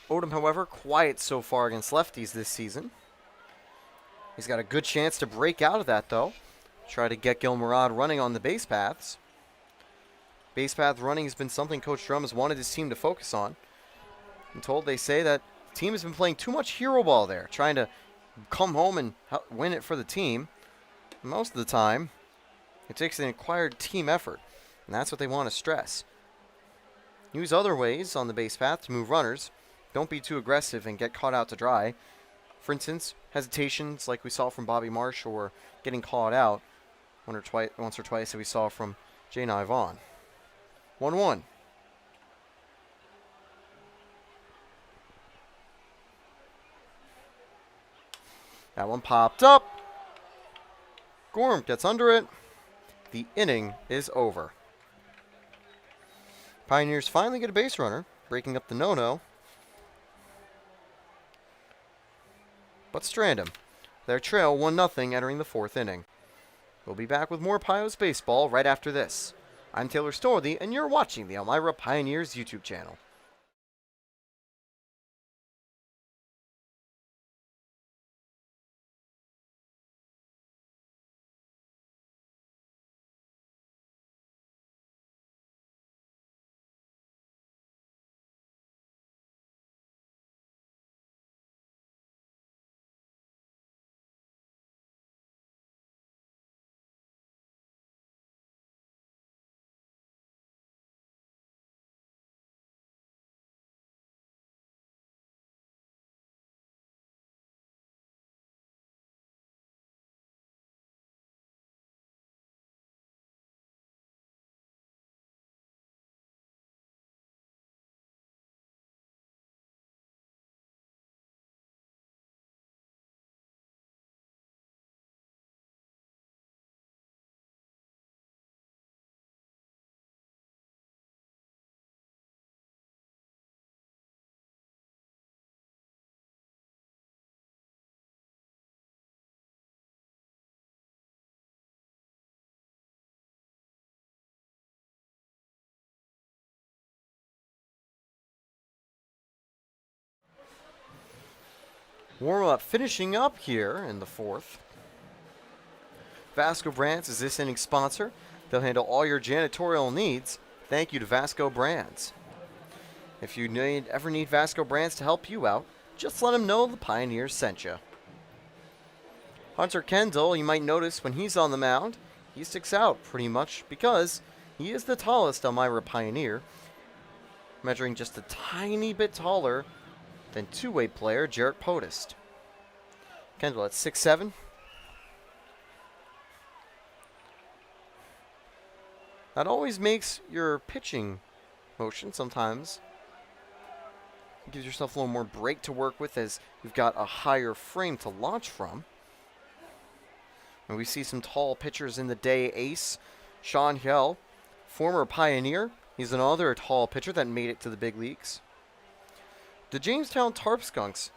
Odom, however, quiet so far against lefties this season. He's got a good chance to break out of that, though. Try to get Gilmarad running on the base paths. Base path running has been something Coach Drum has wanted his team to focus on. I'm told they say that the team has been playing too much hero ball there, trying to come home and win it for the team. Most of the time, it takes an acquired team effort, and that's what they want to stress. Use other ways on the base path to move runners. Don't be too aggressive and get caught out to dry. For instance, hesitations like we saw from Bobby Marsh or getting caught out once or twice that we saw from Jay Vaughn. 1-1. That one popped up. Gorm gets under it. The inning is over. Pioneers finally get a base runner, breaking up the no-no. But strand him. Their trail 1-0 entering the 4th inning. We'll be back with more Pios baseball right after this. I'm Taylor Storthy, and you're watching the Elmira Pioneers YouTube channel. Warm-up finishing up here in the 4th. Vasco Brands is this inning's sponsor. They'll handle all your janitorial needs. Thank you to Vasco Brands. If you ever need Vasco Brands to help you out, just let them know the Pioneers sent you. Hunter Kendall, you might notice when he's on the mound, he sticks out pretty much because he is the tallest Elmira Pioneer, measuring just a tiny bit taller than two-way player Jarrett Podest. Kendall at 6'7". That always makes your pitching motion sometimes. Gives yourself a little more break to work with as you've got a higher frame to launch from. And we see some tall pitchers in the day. Ace, Sean Hill, former Pioneer. He's another tall pitcher that made it to the big leagues. The Jamestown Tarp Skunks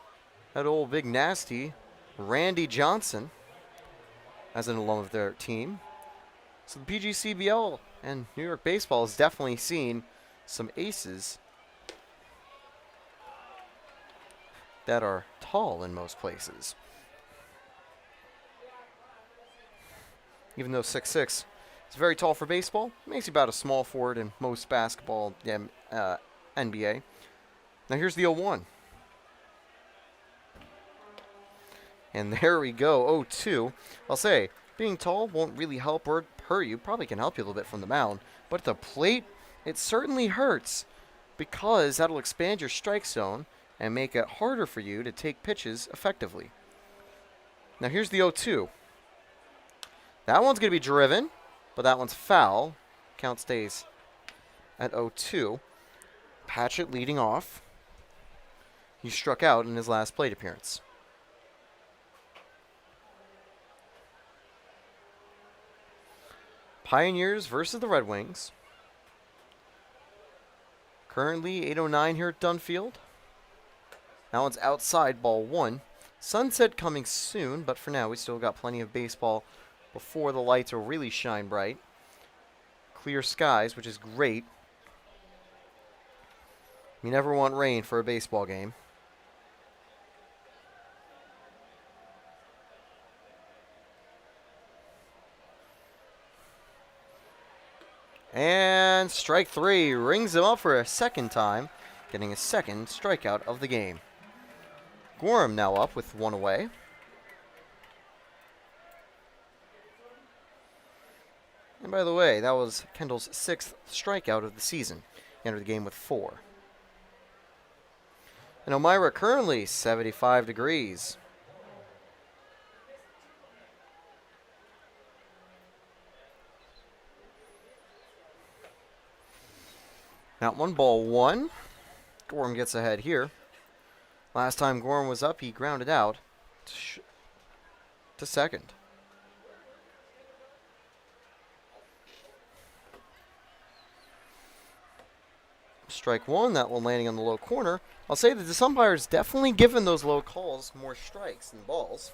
had old big nasty Randy Johnson as an alum of their team. So the PGCBL and New York baseball has definitely seen some aces that are tall in most places. Even though 6'6" is very tall for baseball, makes you about a small forward in most basketball NBA. Now here's the 0-1. And there we go, 0-2. I'll say, being tall won't really help or hurt you. Probably can help you a little bit from the mound. But at the plate, it certainly hurts because that'll expand your strike zone and make it harder for you to take pitches effectively. Now here's the 0-2. That one's going to be driven, but that one's foul. Count stays at 0-2. Patchett leading off. He struck out in his last plate appearance. Pioneers versus the Red Wings. Currently 8:09 here at Dunn Field. That one's outside, ball 1. Sunset coming soon, but for now we still got plenty of baseball before the lights will really shine bright. Clear skies, which is great. You never want rain for a baseball game. And strike 3 rings him up for a second time, getting his second strikeout of the game. Gorham now up with one away. And by the way, that was Kendall's 6th strikeout of the season. He entered the game with 4. And Elmira currently 75 degrees. Now 1-1. Gorham gets ahead here. Last time Gorham was up, he grounded out to second. Strike 1, that one landing on the low corner. I'll say that this umpire's definitely given those low calls more strikes than balls.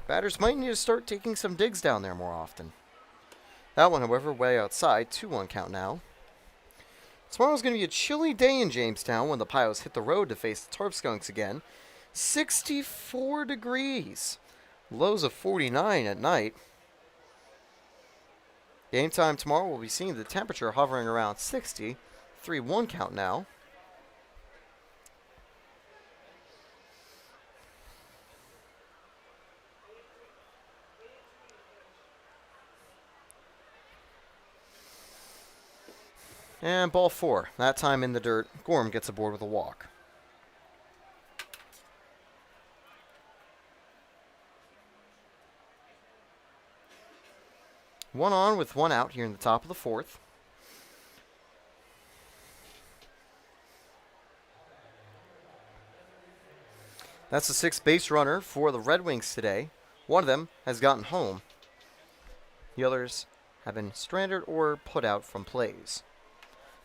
Batters might need to start taking some digs down there more often. That one, however, way outside. 2-1 count now. Tomorrow's going to be a chilly day in Jamestown when the Pios hit the road to face the Tarp Skunks again. 64 degrees. Lows of 49 at night. Game time tomorrow, we'll be seeing the temperature hovering around 60. 3-1 count now. And ball 4. That time in the dirt. Gorham gets aboard with a walk. One on with one out here in the top of the 4th. That's the 6th base runner for the Red Wings today. One of them has gotten home. The others have been stranded or put out from plays.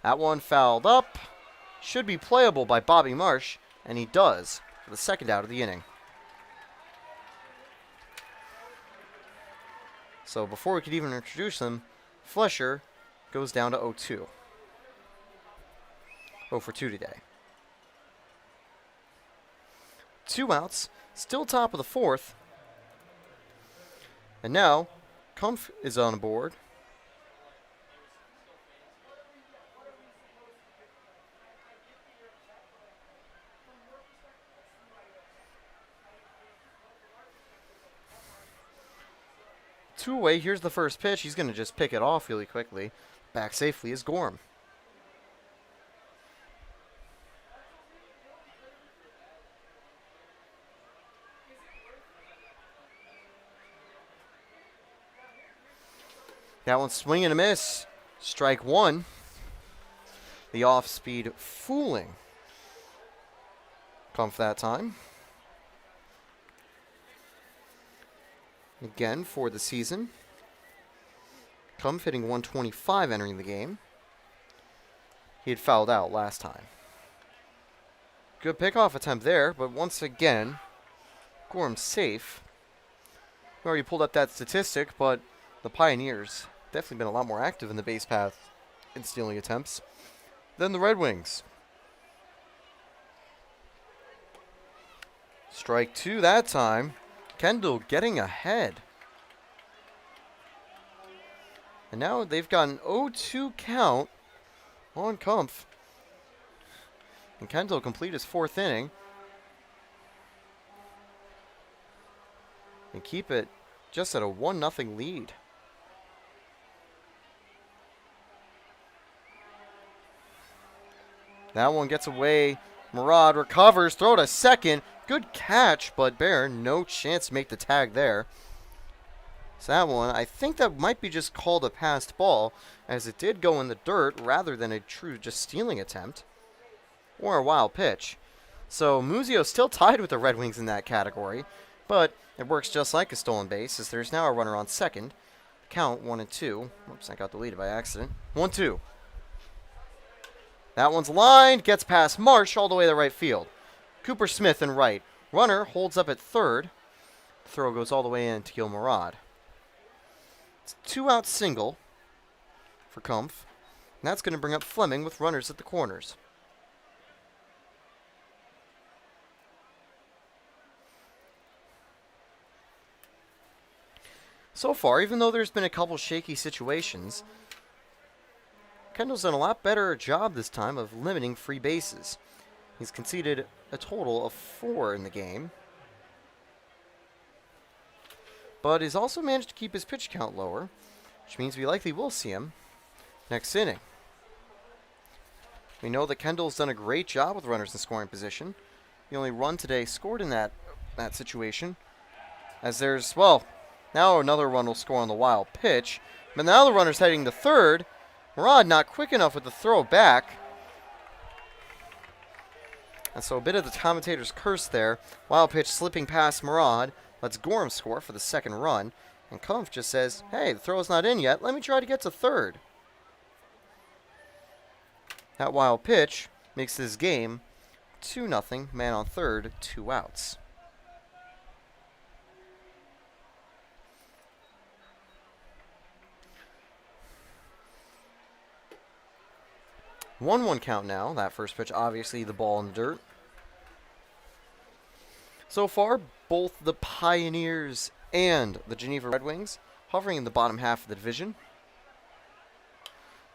That one fouled up. Should be playable by Bobby Marsh, and he does for the second out of the inning. So before we could even introduce him, Flesher goes down to 0-2. 0 for 2 today. 2 outs, still top of the 4th. And now, Kumpf is on board. Two away. Here's the first pitch. He's going to just pick it off really quickly. Back safely is Gorham. That one swing and a miss. Strike one. The off-speed fooling Kumpf that time. Again for the season. Kumpf hitting 125 entering the game. He had fouled out last time. Good pickoff attempt there, but once again, Gorham's safe. We already pulled up that statistic, but the Pioneers definitely been a lot more active in the base path in stealing attempts than the Red Wings. Strike two that time. Kendall getting ahead. And now they've got an 0-2 count on Kumpf. And Kendall complete his fourth inning. And keep it just at a 1-0 lead. That one gets away. Murad recovers, throw to second. Good catch, but Bear, no chance to make the tag there. So that one, I think that might be just called a passed ball, as it did go in the dirt rather than a true just stealing attempt. Or a wild pitch. So Muzio still tied with the Red Wings in that category, but it works just like a stolen base, as there's now a runner on second. Count 1-2. Oops, I got deleted by accident. 1-2. That one's lined, gets past Marsh all the way to right field. Cooper Smith in right. Runner holds up at third. Throw goes all the way in to Gil Murad. It's a 2-out single for Kumpf. And that's going to bring up Fleming with runners at the corners. So far, even though there's been a couple shaky situations, Kendall's done a lot better job this time of limiting free bases. He's conceded a total of 4 in the game, but he's also managed to keep his pitch count lower, which means we likely will see him next inning. We know that Kendall's done a great job with runners in scoring position. The only run today scored in that situation, as there's, well, now another run will score on the wild pitch, but now the runner's heading to third. Murad not quick enough with the throw back. And so a bit of the commentator's curse there. Wild pitch slipping past Murad. Lets Gorham score for the second run. And Kumpf just says, hey, the throw's not in yet. Let me try to get to third. That wild pitch makes this game 2-0. Man on third, 2 outs. One count now. That first pitch, obviously the ball in the dirt. So far, both the Pioneers and the Geneva Red Wings hovering in the bottom half of the division.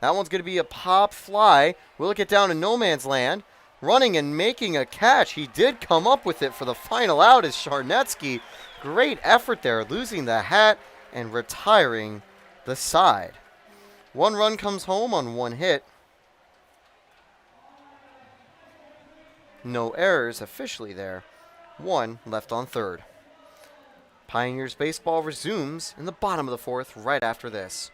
That one's going to be a pop fly. Will it get down in no man's land? Running and making a catch. He did come up with it for the final out is Charnetsky. Great effort there, losing the hat and retiring the side. 1 run comes home on 1 hit. No errors officially there. 1 left on third. Pioneers baseball resumes in the bottom of the 4th right after this.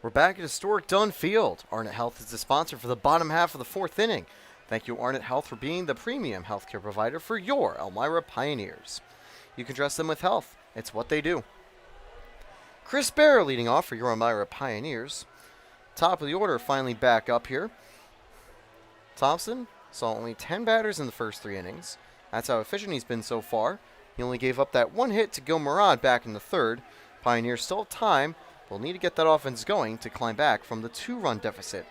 We're back at historic Dunn Field. Arnett Health is the sponsor for the bottom half of the fourth inning. Thank you, Arnett Health, for being the premium healthcare provider for your Elmira Pioneers. You can trust them with health. It's what they do. Chris Bear leading off for your Elmira Pioneers. Top of the order finally back up here. Thompson saw only 10 batters in the first 3 innings. That's how efficient he's been so far. He only gave up that 1 hit to Gil Murad back in the third. Pioneers still have time. They'll need to get that offense going to climb back from the 2-run deficit.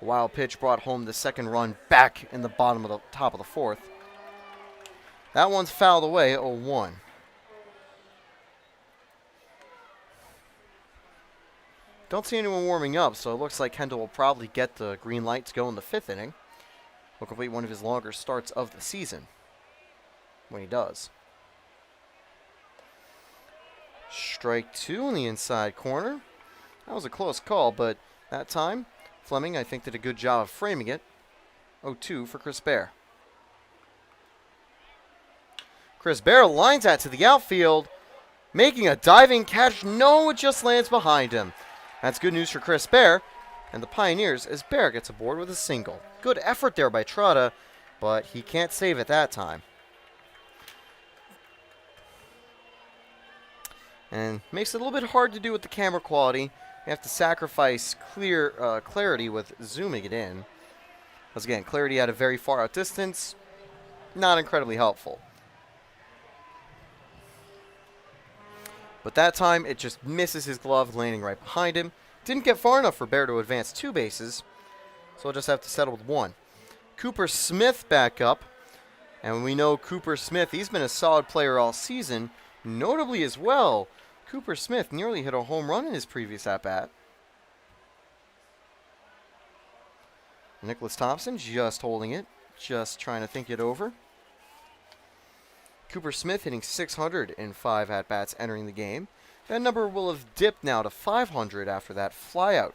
A wild pitch brought home the second run back in the top of the fourth. That one's fouled away, 0-1. Don't see anyone warming up, so it looks like Kendall will probably get the green light to go in the 5th inning. He'll complete one of his longer starts of the season when he does. Strike 2 in the inside corner. That was a close call, but that time, Fleming, I think, did a good job of framing it. 0-2 for Chris Bear. Chris Bear lines that to the outfield, making a diving catch. No, it just lands behind him. That's good news for Chris Bear and the Pioneers as Bear gets aboard with a single. Good effort there by Trotta, but he can't save it that time. And makes it a little bit hard to do with the camera quality. You have to sacrifice clarity with zooming it in. Because again, clarity at a very far out distance, not incredibly helpful. But that time, it just misses his glove, landing right behind him. Didn't get far enough for Bear to advance 2 bases, so he'll just have to settle with 1. Cooper Smith back up. And we know Cooper Smith, he's been a solid player all season, notably as well. Cooper Smith nearly hit a home run in his previous at-bat. Nicholas Thompson just holding it, just trying to think it over. Cooper Smith hitting 600 in 5 at-bats entering the game. That number will have dipped now to 500 after that flyout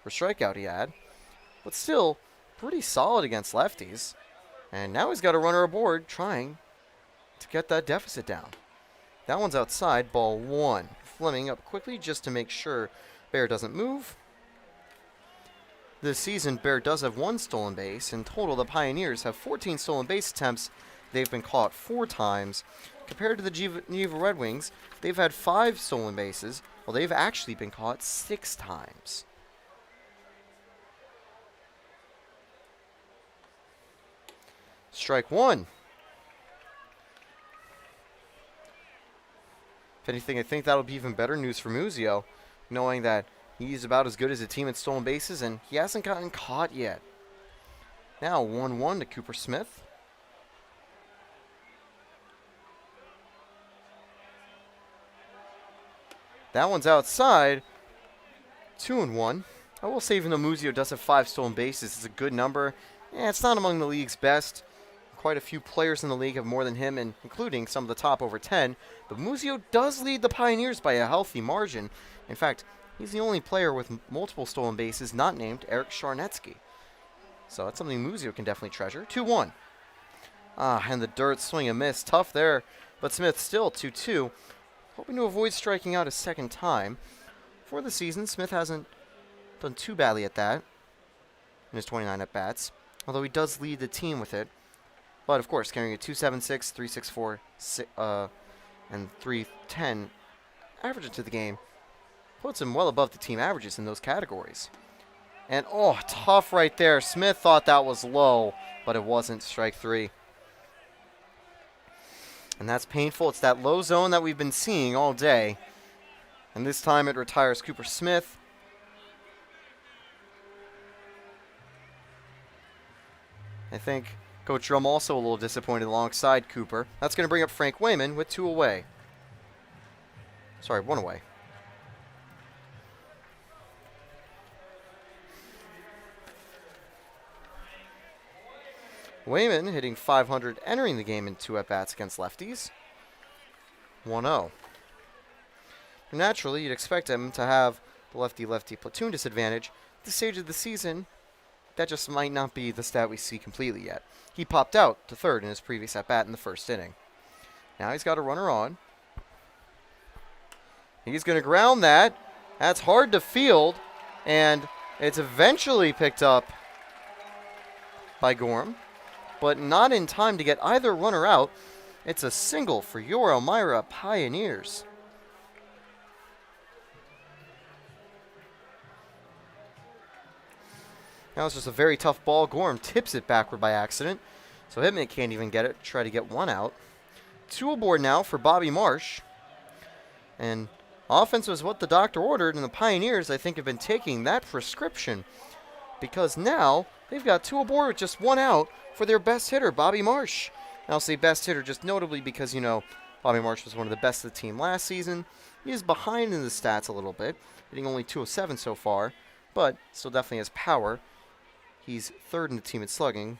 or strikeout he had. But still, pretty solid against lefties. And now he's got a runner aboard trying to get that deficit down. That one's outside, ball 1. Fleming up quickly just to make sure Bear doesn't move. This season, Bear does have 1 stolen base. In total, the Pioneers have 14 stolen base attempts. They've been caught 4 times. Compared to the Geneva Red Wings, they've had 5 stolen bases. Well, they've actually been caught 6 times. Strike 1. If anything, I think that'll be even better news for Muzio, knowing that he's about as good as a team at stolen bases, and he hasn't gotten caught yet. Now 1-1 to Cooper Smith. That one's outside. 2-1. I will say even though Muzio does have 5 stolen bases, it's a good number. It's not among the league's best. Quite a few players in the league have more than him, and including some of the top over 10. But Muzio does lead the Pioneers by a healthy margin. In fact, he's the only player with multiple stolen bases not named Eric Charnetsky. So that's something Muzio can definitely treasure. 2-1. And the dirt swing and miss. Tough there. But Smith still 2-2. Hoping to avoid striking out a second time. For the season, Smith hasn't done too badly at that in his 29 at-bats. Although he does lead the team with it. But, of course, carrying a 2.76, 3.64, and 3.10 average into the game puts him well above the team averages in those categories. And, tough right there. Smith thought that was low, but it wasn't. Strike 3. And that's painful. It's that low zone that we've been seeing all day. And this time it retires Cooper Smith. I think Coach Drum also a little disappointed alongside Cooper. That's going to bring up Frank Wayman with 2 away. Sorry, 1 away. Wayman hitting 500 entering the game in 2 at-bats against lefties. 1-0. Naturally, you'd expect him to have the lefty-lefty platoon disadvantage. At this stage of the season, that just might not be the stat we see completely yet. He popped out to third in his previous at-bat in the first inning. Now he's got a runner on. He's going to ground that. That's hard to field. And it's eventually picked up by Gorham, but not in time to get either runner out. It's a single for your Elmira Pioneers. Now it's just a very tough ball. Gorham tips it backward by accident, so Hitman can't even get it. Try to get one out. 2 aboard now for Bobby Marsh. And offense was what the doctor ordered, and the Pioneers, I think, have been taking that prescription, because now they've got 2 aboard with just 1 out for their best hitter, Bobby Marsh. And I'll say best hitter just notably because, Bobby Marsh was one of the best of the team last season. He is behind in the stats a little bit, hitting only 207 so far, but still definitely has power. He's 3rd in the team in slugging,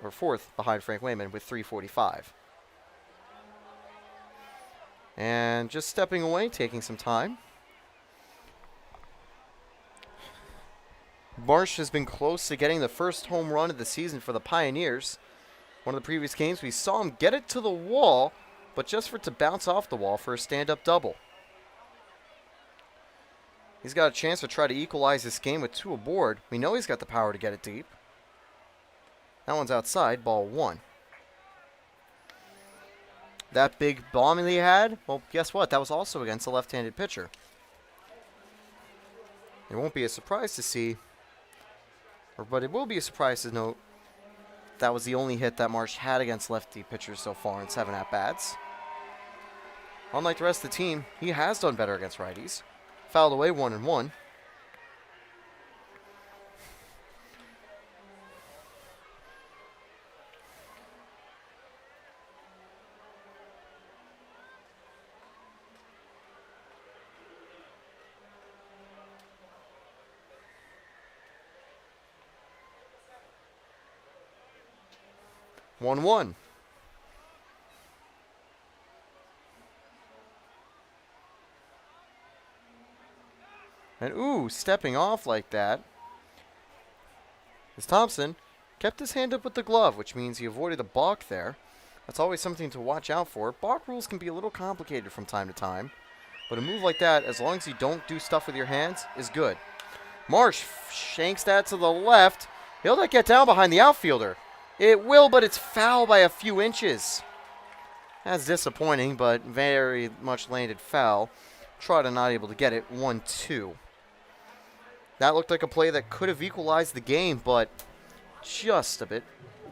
or 4th behind Frank Wayman with 345. And just stepping away, taking some time. Marsh has been close to getting the first home run of the season for the Pioneers. One of the previous games, we saw him get it to the wall, but just for it to bounce off the wall for a stand-up double. He's got a chance to try to equalize this game with 2 aboard. We know he's got the power to get it deep. That one's outside, ball 1. That big bomb that he had, well, guess what? That was also against a left-handed pitcher. It won't be a surprise to see, but it will be a surprise to note that was the only hit that Marsh had against lefty pitchers so far in 7 at-bats. Unlike the rest of the team, he has done better against righties. Fouled away 1-1. One. And stepping off like that is Thompson. Kept his hand up with the glove, which means he avoided a balk there. That's always something to watch out for. Balk rules can be a little complicated from time to time, but a move like that, as long as you don't do stuff with your hands, is good. Marsh shanks that to the left. He'll let get down behind the outfielder. It will, but it's foul by a few inches. That's disappointing, but very much landed foul. Trotta not able to get it. 1-2. That looked like a play that could have equalized the game, but just a bit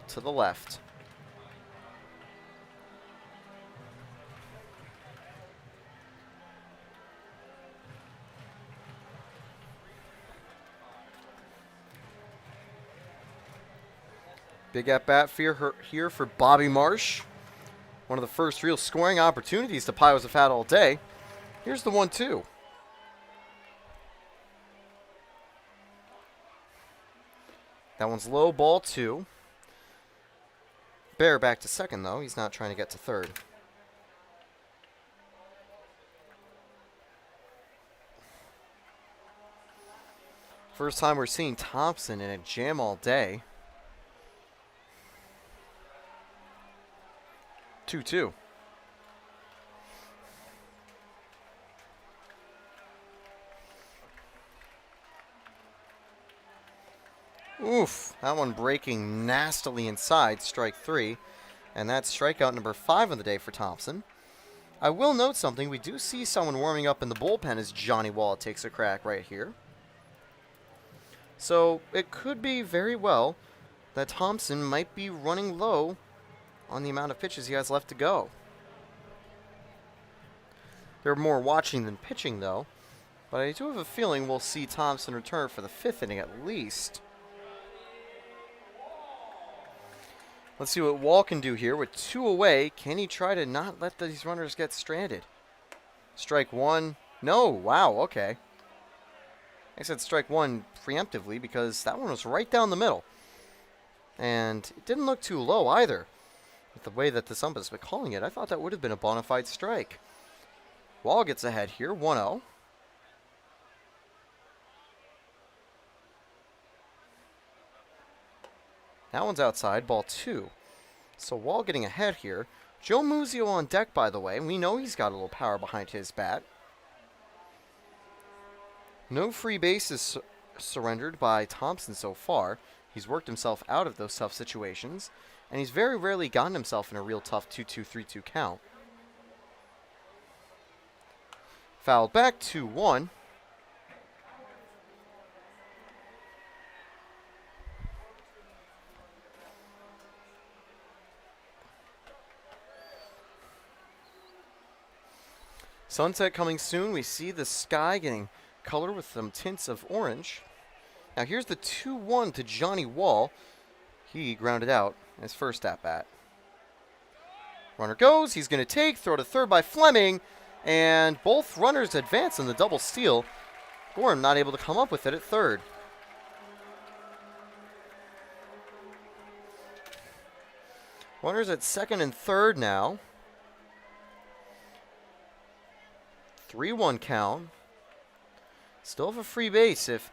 to the left. Big at-bat here for Bobby Marsh. One of the first real scoring opportunities the Pios have had all day. Here's the 1-2. That one's low, ball 2. Bear back to second, though. He's not trying to get to third. First time we're seeing Thompson in a jam all day. 2-2. Oof, that one breaking nastily inside, strike 3. And that's strikeout number 5 of the day for Thompson. I will note something. We do see someone warming up in the bullpen as Johnny Wallet takes a crack right here. So it could be very well that Thompson might be running low on the amount of pitches he has left to go. They're more watching than pitching, though. But I do have a feeling we'll see Thompson return for the 5th inning at least. Let's see what Wall can do here. With 2 away, can he try to not let these runners get stranded? Strike 1. No. Wow, okay. I said strike 1 preemptively because that one was right down the middle. And it didn't look too low either. With the way that the ump has been calling it, I thought that would have been a bona fide strike. Wall gets ahead here, 1-0. That one's outside, ball 2. So Wall getting ahead here. Joe Muzio on deck, by the way. We know he's got a little power behind his bat. No free bases surrendered by Thompson so far. He's worked himself out of those tough situations, and he's very rarely gotten himself in a real tough 2-2, 3-2 count. Fouled back, 2-1. Sunset coming soon. We see the sky getting color with some tints of orange. Now here's the 2-1 to Johnny Wall. He grounded out his first at-bat. Runner goes. He's going to take. Throw to third by Fleming. And both runners advance in the double steal. Gorham not able to come up with it at third. Runners at second and third now. 3-1 count. Still have a free base if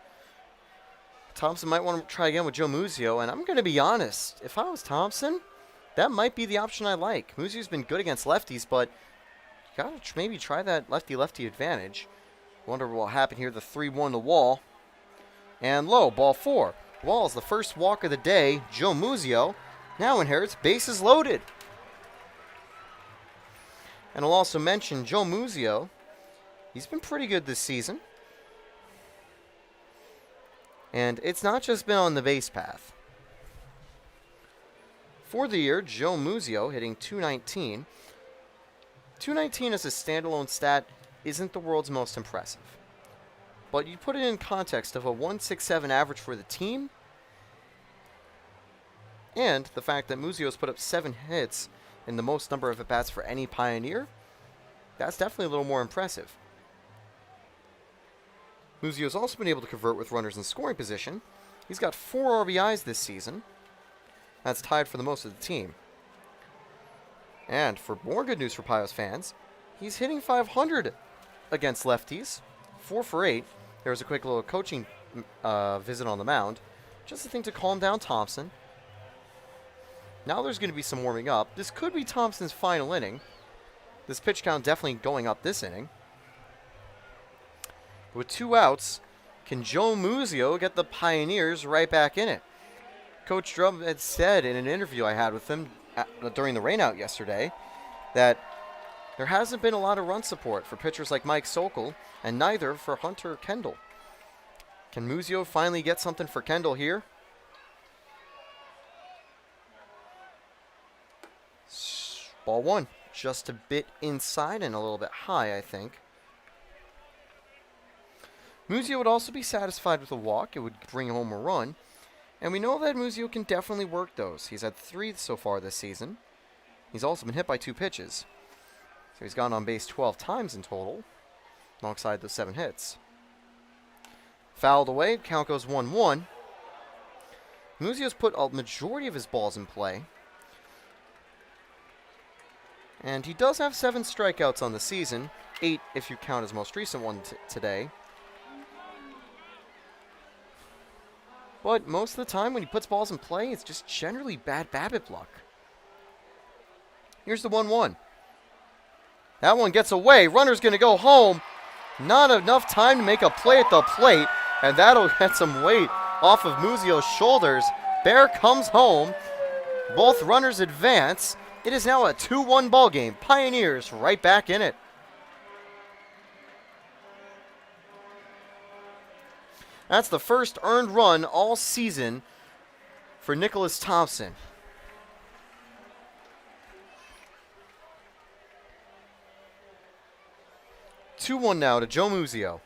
Thompson might want to try again with Joe Muzio. And I'm going to be honest, if I was Thompson, that might be the option I like. Muzio's been good against lefties, but you got to maybe try that lefty-lefty advantage. Wonder what will happen here. The 3-1 to Wall. And low, ball 4. Wall is the first walk of the day. Joe Muzio now inherits bases loaded. And I'll also mention Joe Muzio. He's been pretty good this season. And it's not just been on the base path. For the year, Joe Muzio hitting .219. .219 as a standalone stat isn't the world's most impressive. But you put it in context of a .167 average for the team, and the fact that Muzio's put up 7 hits in the most number of at-bats for any Pioneer, that's definitely a little more impressive. Muzio's also been able to convert with runners in scoring position. He's got 4 RBIs this season. That's tied for the most of the team. And for more good news for Pios fans, he's hitting .500 against lefties. 4 for 8. There was a quick little coaching visit on the mound. Just a thing to calm down Thompson. Now there's going to be some warming up. This could be Thompson's final inning. This pitch count definitely going up this inning. With 2 outs, can Joe Muzio get the Pioneers right back in it? Coach Drum had said in an interview I had with him during the rainout yesterday that there hasn't been a lot of run support for pitchers like Mike Sokol, and neither for Hunter Kendall. Can Muzio finally get something for Kendall here? Ball 1, just a bit inside and a little bit high, I think. Muzio would also be satisfied with a walk. It would bring home a run. And we know that Muzio can definitely work those. He's had 3 so far this season. He's also been hit by 2 pitches. So he's gone on base 12 times in total, alongside those 7 hits. Fouled away, count goes 1-1. Muzio's put a majority of his balls in play. And he does have 7 strikeouts on the season, 8 if you count his most recent one today. But most of the time when he puts balls in play, it's just generally bad BABIP luck. Here's the 1-1. That one gets away. Runner's going to go home. Not enough time to make a play at the plate, and that'll get some weight off of Muzio's shoulders. Bear comes home. Both runners advance. It is now a 2-1 ball game. Pioneers right back in it. That's the first earned run all season for Nicholas Thompson. (2-1) now to Joe Muzio.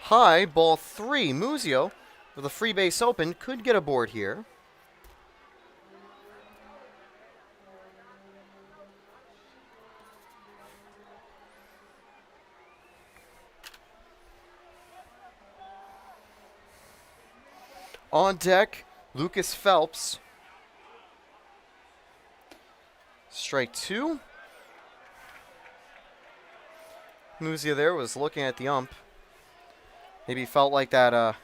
High, ball 3. Muzio, with a free base open, could get aboard here. On deck, Lucas Phelps. Strike 2. Muzio there was looking at the ump. Maybe felt like that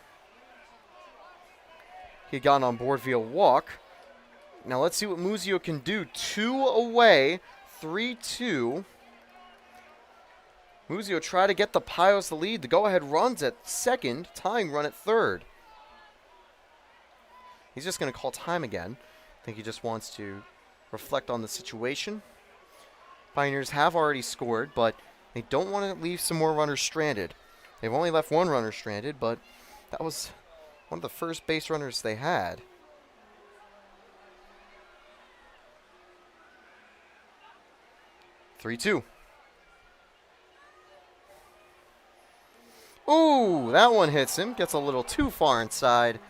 he had gotten on board via walk. Now let's see what Muzio can do. 2 away, 3-2. Muzio try to get the Pios the lead. The go-ahead runs at second, tying run at third. He's just going to call time again. I think he just wants to reflect on the situation. Pioneers have already scored, but they don't want to leave some more runners stranded. They've only left one runner stranded, but that was one of the first base runners they had. 3-2. Ooh, that one hits him. Gets a little too far inside.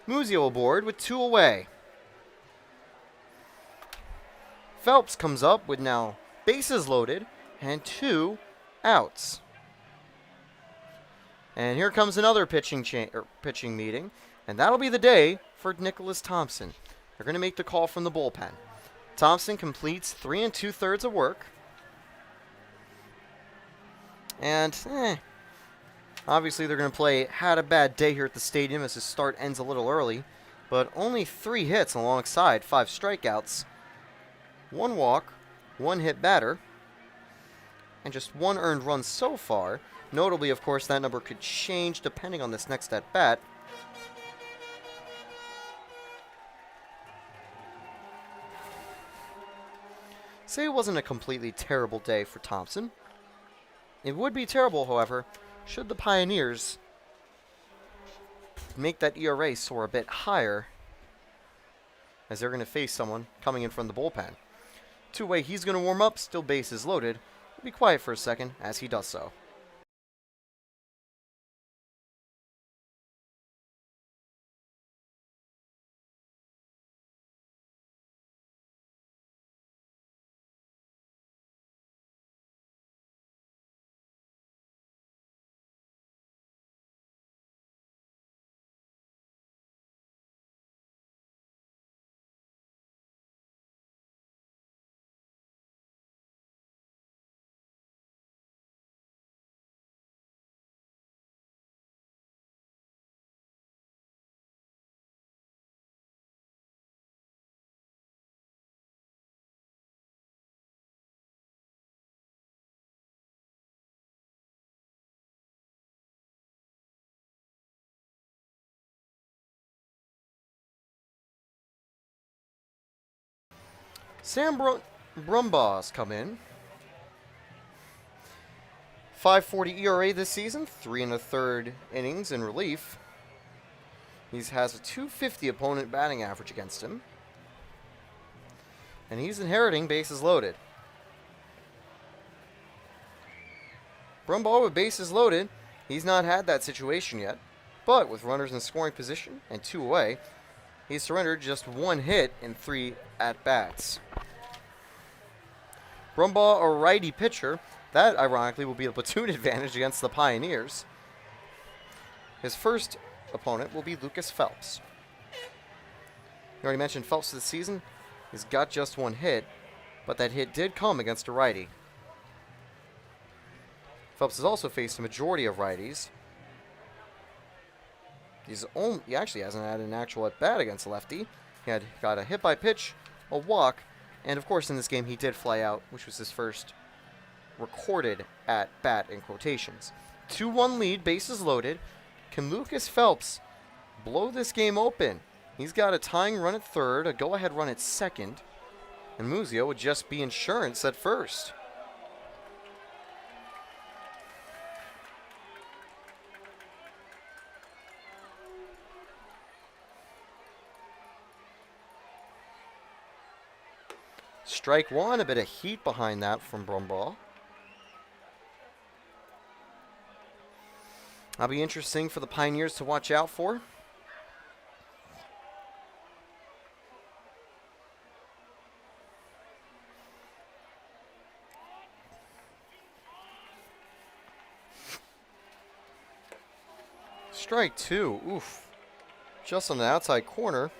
Muzio aboard with 2 away. Phelps comes up with now bases loaded and 2 outs. And here comes another pitching meeting, and that'll be the day for Nicholas Thompson. They're going to make the call from the bullpen. Thompson completes 3 2/3 of work. And, obviously they're going to play Had a Bad Day here at the stadium as his start ends a little early. But only 3 hits alongside 5 strikeouts. 1 walk, 1 hit batter, and just 1 earned run so far. Notably, of course, that number could change depending on this next at-bat. Say it wasn't a completely terrible day for Thompson. It would be terrible, however, should the Pioneers make that ERA soar a bit higher, as they're going to face someone coming in from the bullpen. 2-way, he's going to warm up, still bases loaded. We'll be quiet for a second as he does so. Sam Brumbaugh's come in. 5.40 ERA this season, 3 1/3 innings in relief. He has a .250 opponent batting average against him. And he's inheriting bases loaded. Brumbaugh with bases loaded. He's not had that situation yet. But with runners in scoring position and 2 away, he's surrendered just 1 hit in 3 at-bats. Brumbaugh, a righty pitcher. That, ironically, will be a platoon advantage against the Pioneers. His first opponent will be Lucas Phelps. You already mentioned Phelps this season. He's got just 1 hit, but that hit did come against a righty. Phelps has also faced a majority of righties. He actually hasn't had an actual at-bat against a lefty. He had got a hit by pitch, a walk, and of course in this game he did fly out, which was his first recorded at-bat in quotations. 2-1 lead, bases loaded. Can Lucas Phelps blow this game open? He's got a tying run at third, a go-ahead run at second, and Muzio would just be insurance at first. Strike 1, a bit of heat behind that from Brumbaugh. That'll be interesting for the Pioneers to watch out for. Strike 2, oof. Just on the outside corner.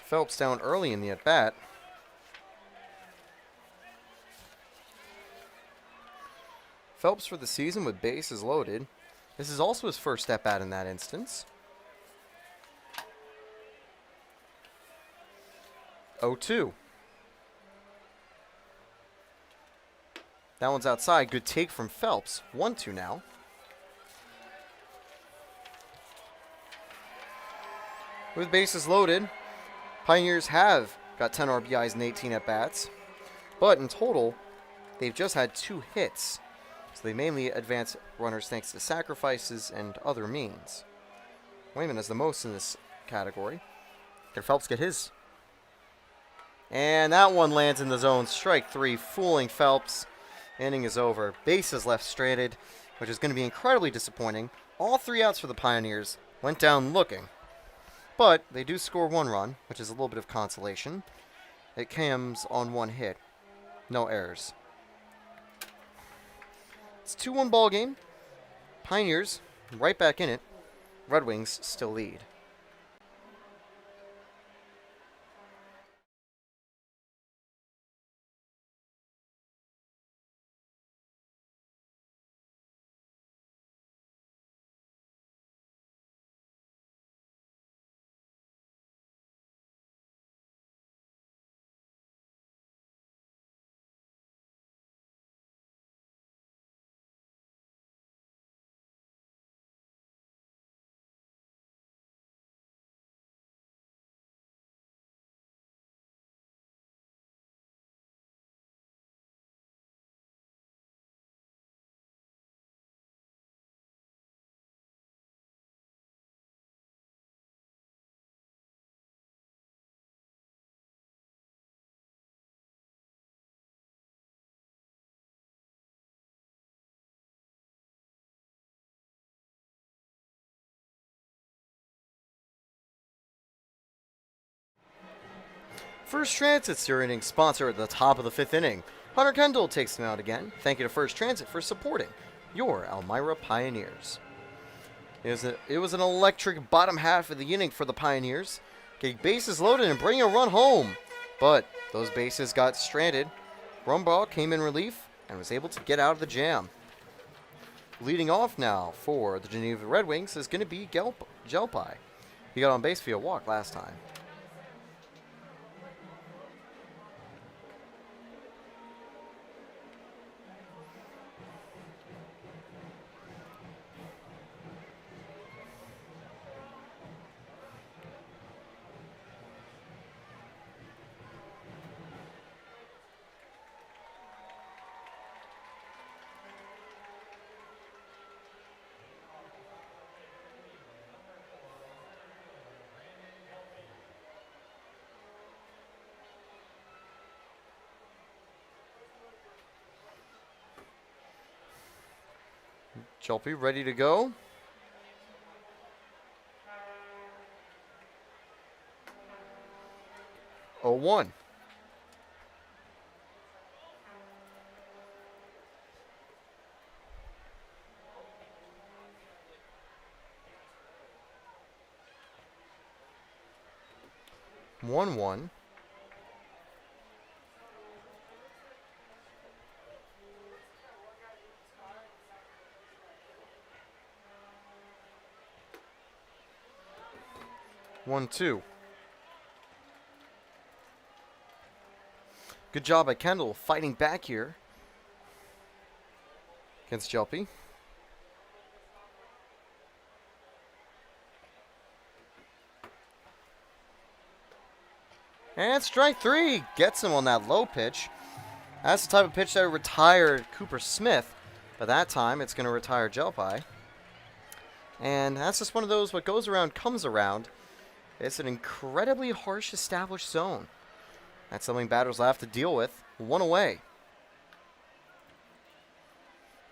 Phelps down early in the at-bat. Phelps for the season with bases loaded. This is also his first at-bat in that instance. 0-2. That one's outside. Good take from Phelps. 1-2 now. With bases loaded, Pioneers have got 10 RBIs and 18 at-bats. But in total, they've just had 2 hits. So they mainly advance runners thanks to sacrifices and other means. Wayman has the most in this category. Can Phelps get his? And that one lands in the zone. Strike 3, fooling Phelps. Inning is over. Bases left stranded, which is going to be incredibly disappointing. All 3 outs for the Pioneers. Went down looking. But they do score 1 run, which is a little bit of consolation. It comes on 1 hit. No errors. It's a 2-1 ball game. Pioneers right back in it. Red Wings still lead. First Transit's your inning sponsor at the top of the 5th inning. Hunter Kendall takes him out again. Thank you to First Transit for supporting your Elmira Pioneers. It was an electric bottom half of the inning for the Pioneers. Getting bases loaded and bringing a run home. But those bases got stranded. Rumbaugh came in relief and was able to get out of the jam. Leading off now for the Geneva Red Wings is going to be Jelpai. He got on base via walk last time. Jelpai ready to go. Oh, 1. One. One, 2. Good job by Kendall fighting back here against Jelpai. And strike 3 gets him on that low pitch. That's the type of pitch that retired Cooper Smith. But that time, it's going to retire Jelpai. And that's just one of those, what goes around comes around. It's an incredibly harsh established zone. That's something batters will have to deal with. 1 away.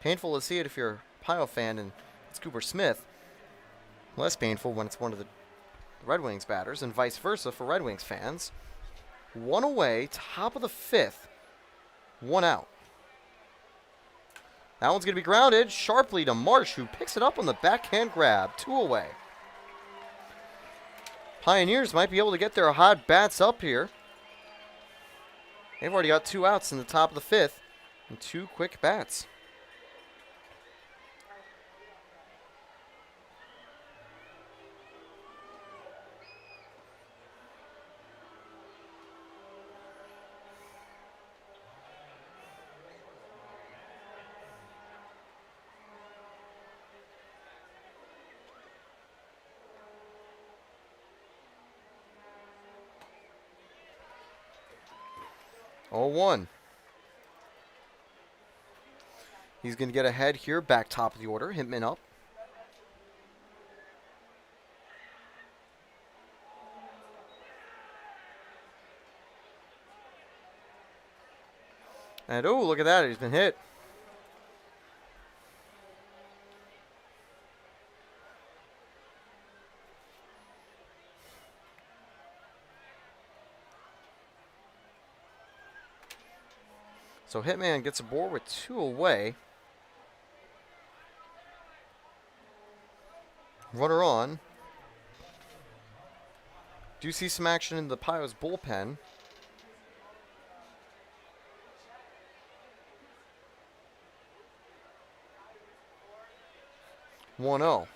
Painful to see it if you're a Pio fan and it's Cooper Smith. Less painful when it's one of the Red Wings batters, and vice versa for Red Wings fans. 1 away, top of the 5th. 1 out. That one's going to be grounded sharply to Marsh, who picks it up on the backhand grab. 2 away. Pioneers might be able to get their hot bats up here. They've already got 2 outs in the top of the 5th and 2 quick bats. 0-1. He's going to get ahead here, back top of the order. Hitman up. And, oh, look at that. He's been hit. So Hitman gets aboard with 2 away. Runner on. Do see some action in the Pios bullpen. One 0.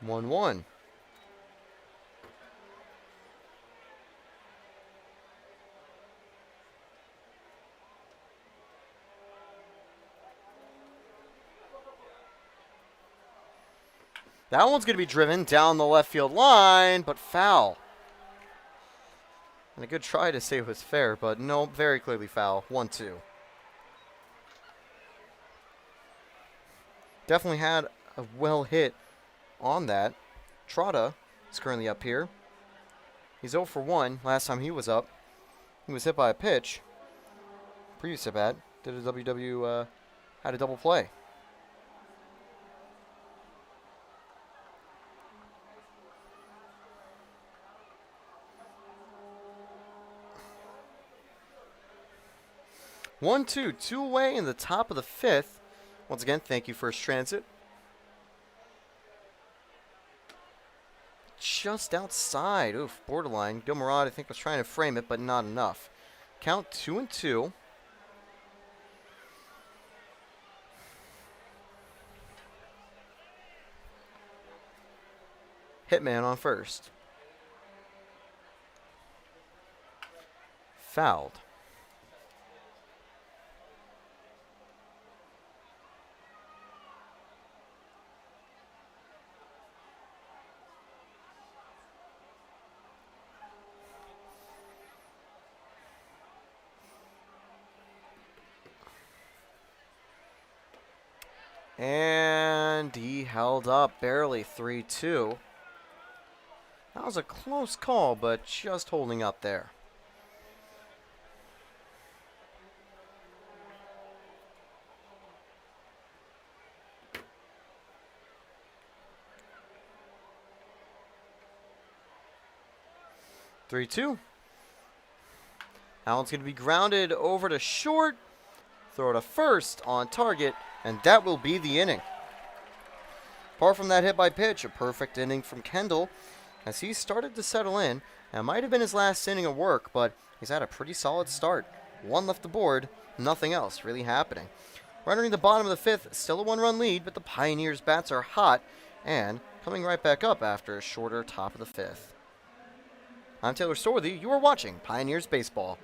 One 1. That one's going to be driven down the left field line, but foul. And a good try to say it was fair, but no, very clearly foul. 1-2. Definitely had a well hit on that. Trotta is currently up here. He's 0 for 1. Last time he was up, he was hit by a pitch. Previous at bat, did a had a double play. One, two away in the top of the 5th. Once again, thank you, First Transit. Just outside. Oof, borderline. Gilmarad, I think, was trying to frame it, but not enough. Count 2-2. Hitman on first. Fouled. And he held up barely 3-2. That was a close call, but just holding up there. Three, 2. That one's going to be grounded over to short. Throw to first on target, and that will be the inning. Apart from that hit by pitch, a perfect inning from Kendall as he started to settle in. It might have been his last inning of work, but he's had a pretty solid start. 1 left aboard, nothing else really happening. We're entering the bottom of the 5th, still a 1-run lead, but the Pioneers' bats are hot and coming right back up after a shorter top of the 5th. I'm Taylor Storthy. You are watching Pioneers Baseball.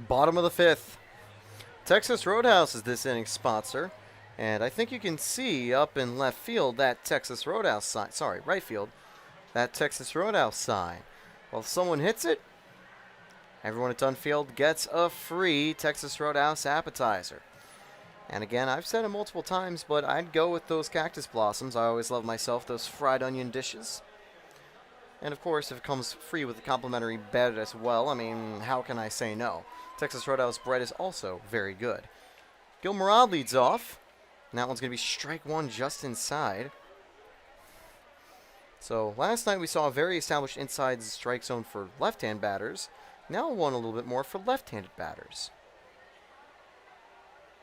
Bottom of the fifth. Texas Roadhouse is this inning's sponsor. And I think you can see up in left field that Texas Roadhouse sign. Sorry, right field. That Texas Roadhouse sign. Well, if someone hits it, everyone at Dunn Field gets a free Texas Roadhouse appetizer. And again, I've said it multiple times, but I'd go with those cactus blossoms. I always love myself those fried onion dishes. And of course, if it comes free with a complimentary bed as well, I mean, how can I say no? Texas Roadhouse bread is also very good. Gil Murad leads off. And that one's going to be strike one just inside. So last night we saw a very established inside strike zone for left-hand batters. Now one a little bit more for left-handed batters.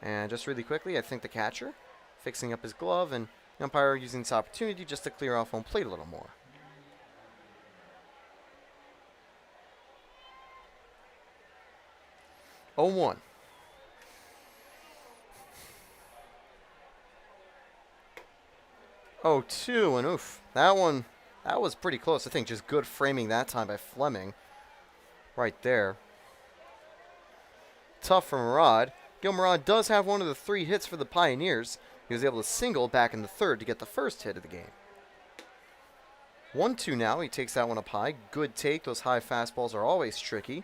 And just really quickly, I think the catcher fixing up his glove and the umpire using this opportunity just to clear off home plate a little more. Oh, 1. Oh, 2, and oof. That was pretty close. I think just good framing that time by Fleming. Right there. Tough for Murad. Gil Murad does have one of the 3 hits for the Pioneers. He was able to single back in the third to get the first hit of the game. 1-2 now. He takes that one up high. Good take. Those high fastballs are always tricky.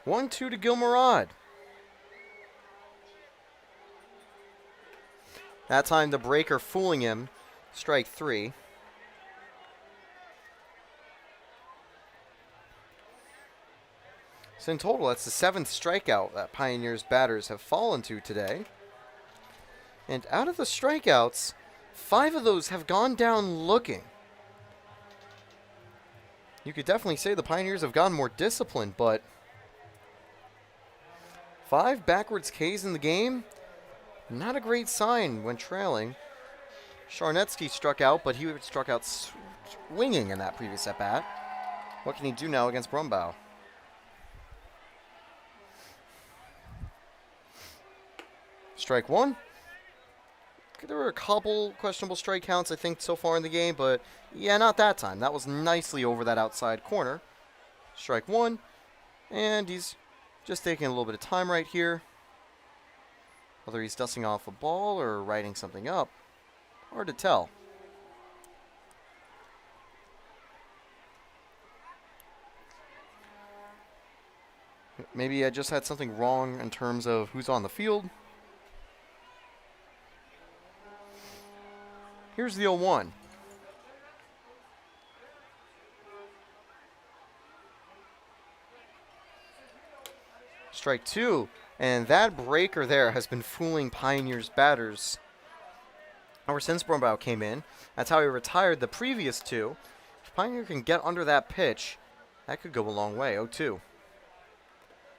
1-2 to Gil Murad. That time the breaker fooling him. Strike 3. So in total, that's the 7th strikeout that Pioneers batters have fallen to today. And out of the strikeouts, 5 of those have gone down looking. You could definitely say the Pioneers have gotten more disciplined, but 5 backwards Ks in the game, not a great sign when trailing. Charnetsky struck out, but he struck out swinging in that previous at-bat. What can he do now against Brumbaugh? Strike 1. There were a couple questionable strike counts, I think, so far in the game, but yeah, not that time. That was nicely over that outside corner. Strike 1, and he's just taking a little bit of time right here. Whether he's dusting off a ball or writing something up, hard to tell. Maybe I just had something wrong in terms of who's on the field. Here's the 0-1. Strike 2. And that breaker there has been fooling Pioneers batters ever since Brumbaugh came in. That's how he retired the previous 2. If Pioneer can get under that pitch, that could go a long way. 0-2.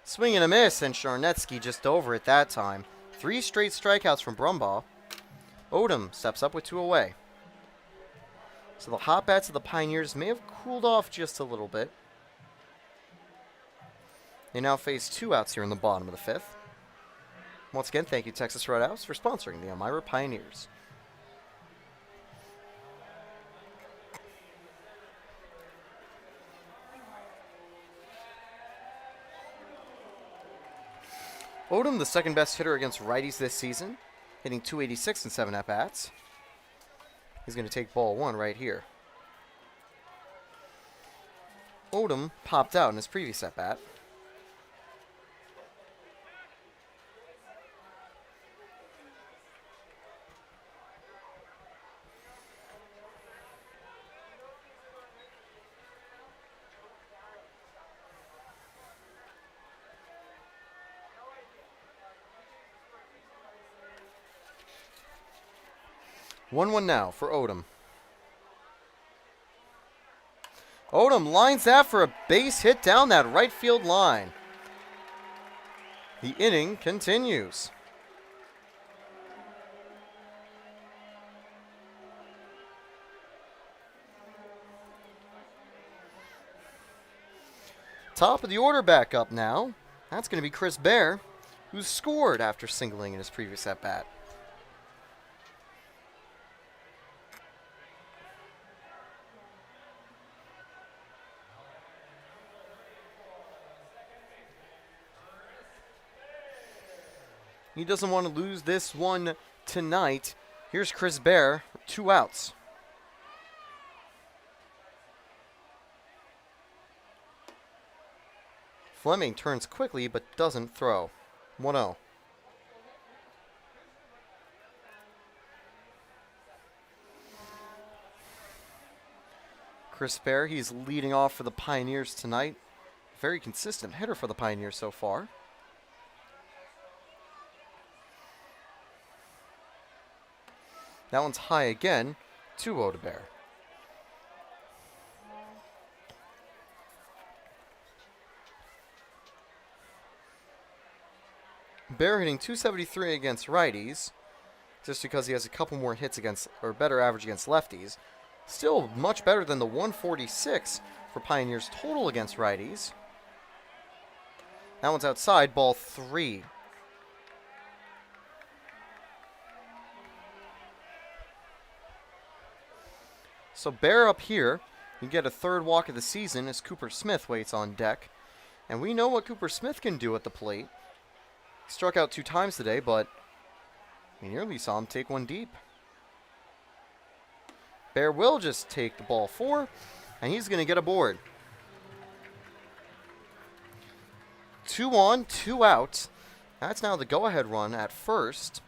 Swing and a miss, and Charnetsky just over it that time. 3 straight strikeouts from Brumbaugh. Odom steps up with 2 away. So the hot bats of the Pioneers may have cooled off just a little bit. They now face 2 outs here in the bottom of the 5th. Once again, thank you Texas Roadhouse for sponsoring the Elmira Pioneers. Odom, the second best hitter against righties this season, hitting .286 in 7 at-bats. He's going to take ball 1 right here. Odom popped out in his previous at-bat. One now for Odom. Odom lines that for a base hit down that right field line. The inning continues. Top of the order back up now. That's going to be Chris Bear, who scored after singling in his previous at-bat. He doesn't want to lose this one tonight. Here's Chris Bear, 2 outs. Fleming turns quickly but doesn't throw. 1-0. Chris Bear, he's leading off for the Pioneers tonight. Very consistent hitter for the Pioneers so far. That one's high again. 2-0 to Bear. Bear hitting .273 against righties, just because he has a couple more hits against, or better average against lefties. Still much better than the 146 for Pioneers total against righties. That one's outside, ball 3. So Bear up here, you get a third walk of the season as Cooper Smith waits on deck. And we know what Cooper Smith can do at the plate. He struck out 2 times today, but we nearly saw him take one deep. Bear will just take the ball 4, and he's going to get aboard. 2 on, 2 out. That's now the go-ahead run at first.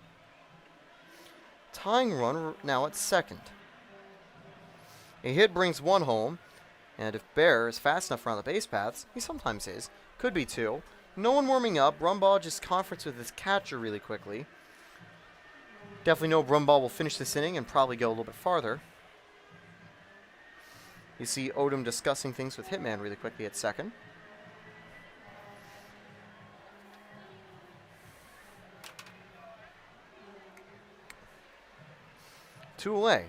Tying run now at second. A hit brings 1 home, and if Bear is fast enough around the base paths, he sometimes is, could be 2. No one warming up. Brumbaugh just conferenced with his catcher really quickly. Definitely know Brumbaugh will finish this inning and probably go a little bit farther. You see Odom discussing things with Hitman really quickly at second. Two away.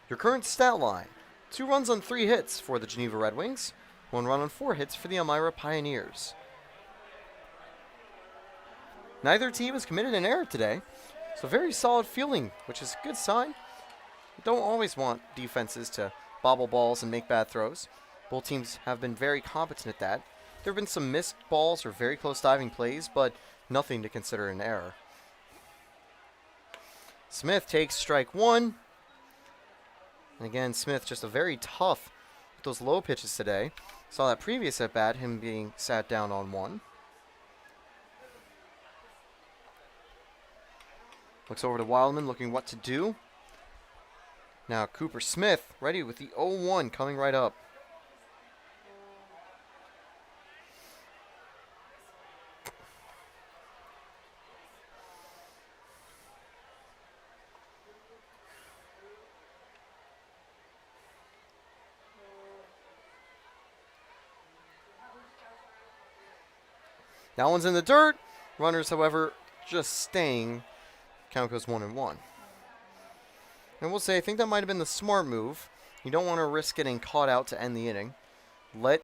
Your current stat line. 2 runs on 3 hits for the Geneva Red Wings. 1 run on 4 hits for the Elmira Pioneers. Neither team has committed an error today, so very solid fielding, which is a good sign. You don't always want defenses to bobble balls and make bad throws. Both teams have been very competent at that. There have been some missed balls or very close diving plays, but nothing to consider an error. Smith takes strike 1. And again, Smith just a very tough with those low pitches today. Saw that previous at bat, him being sat down on 1. Looks over to Wildman, looking what to do. Now Cooper Smith ready with the 0-1 coming right up. That one's in the dirt. Runners, however, just staying. Count goes 1-1. And we'll say, I think that might have been the smart move. You don't want to risk getting caught out to end the inning. Let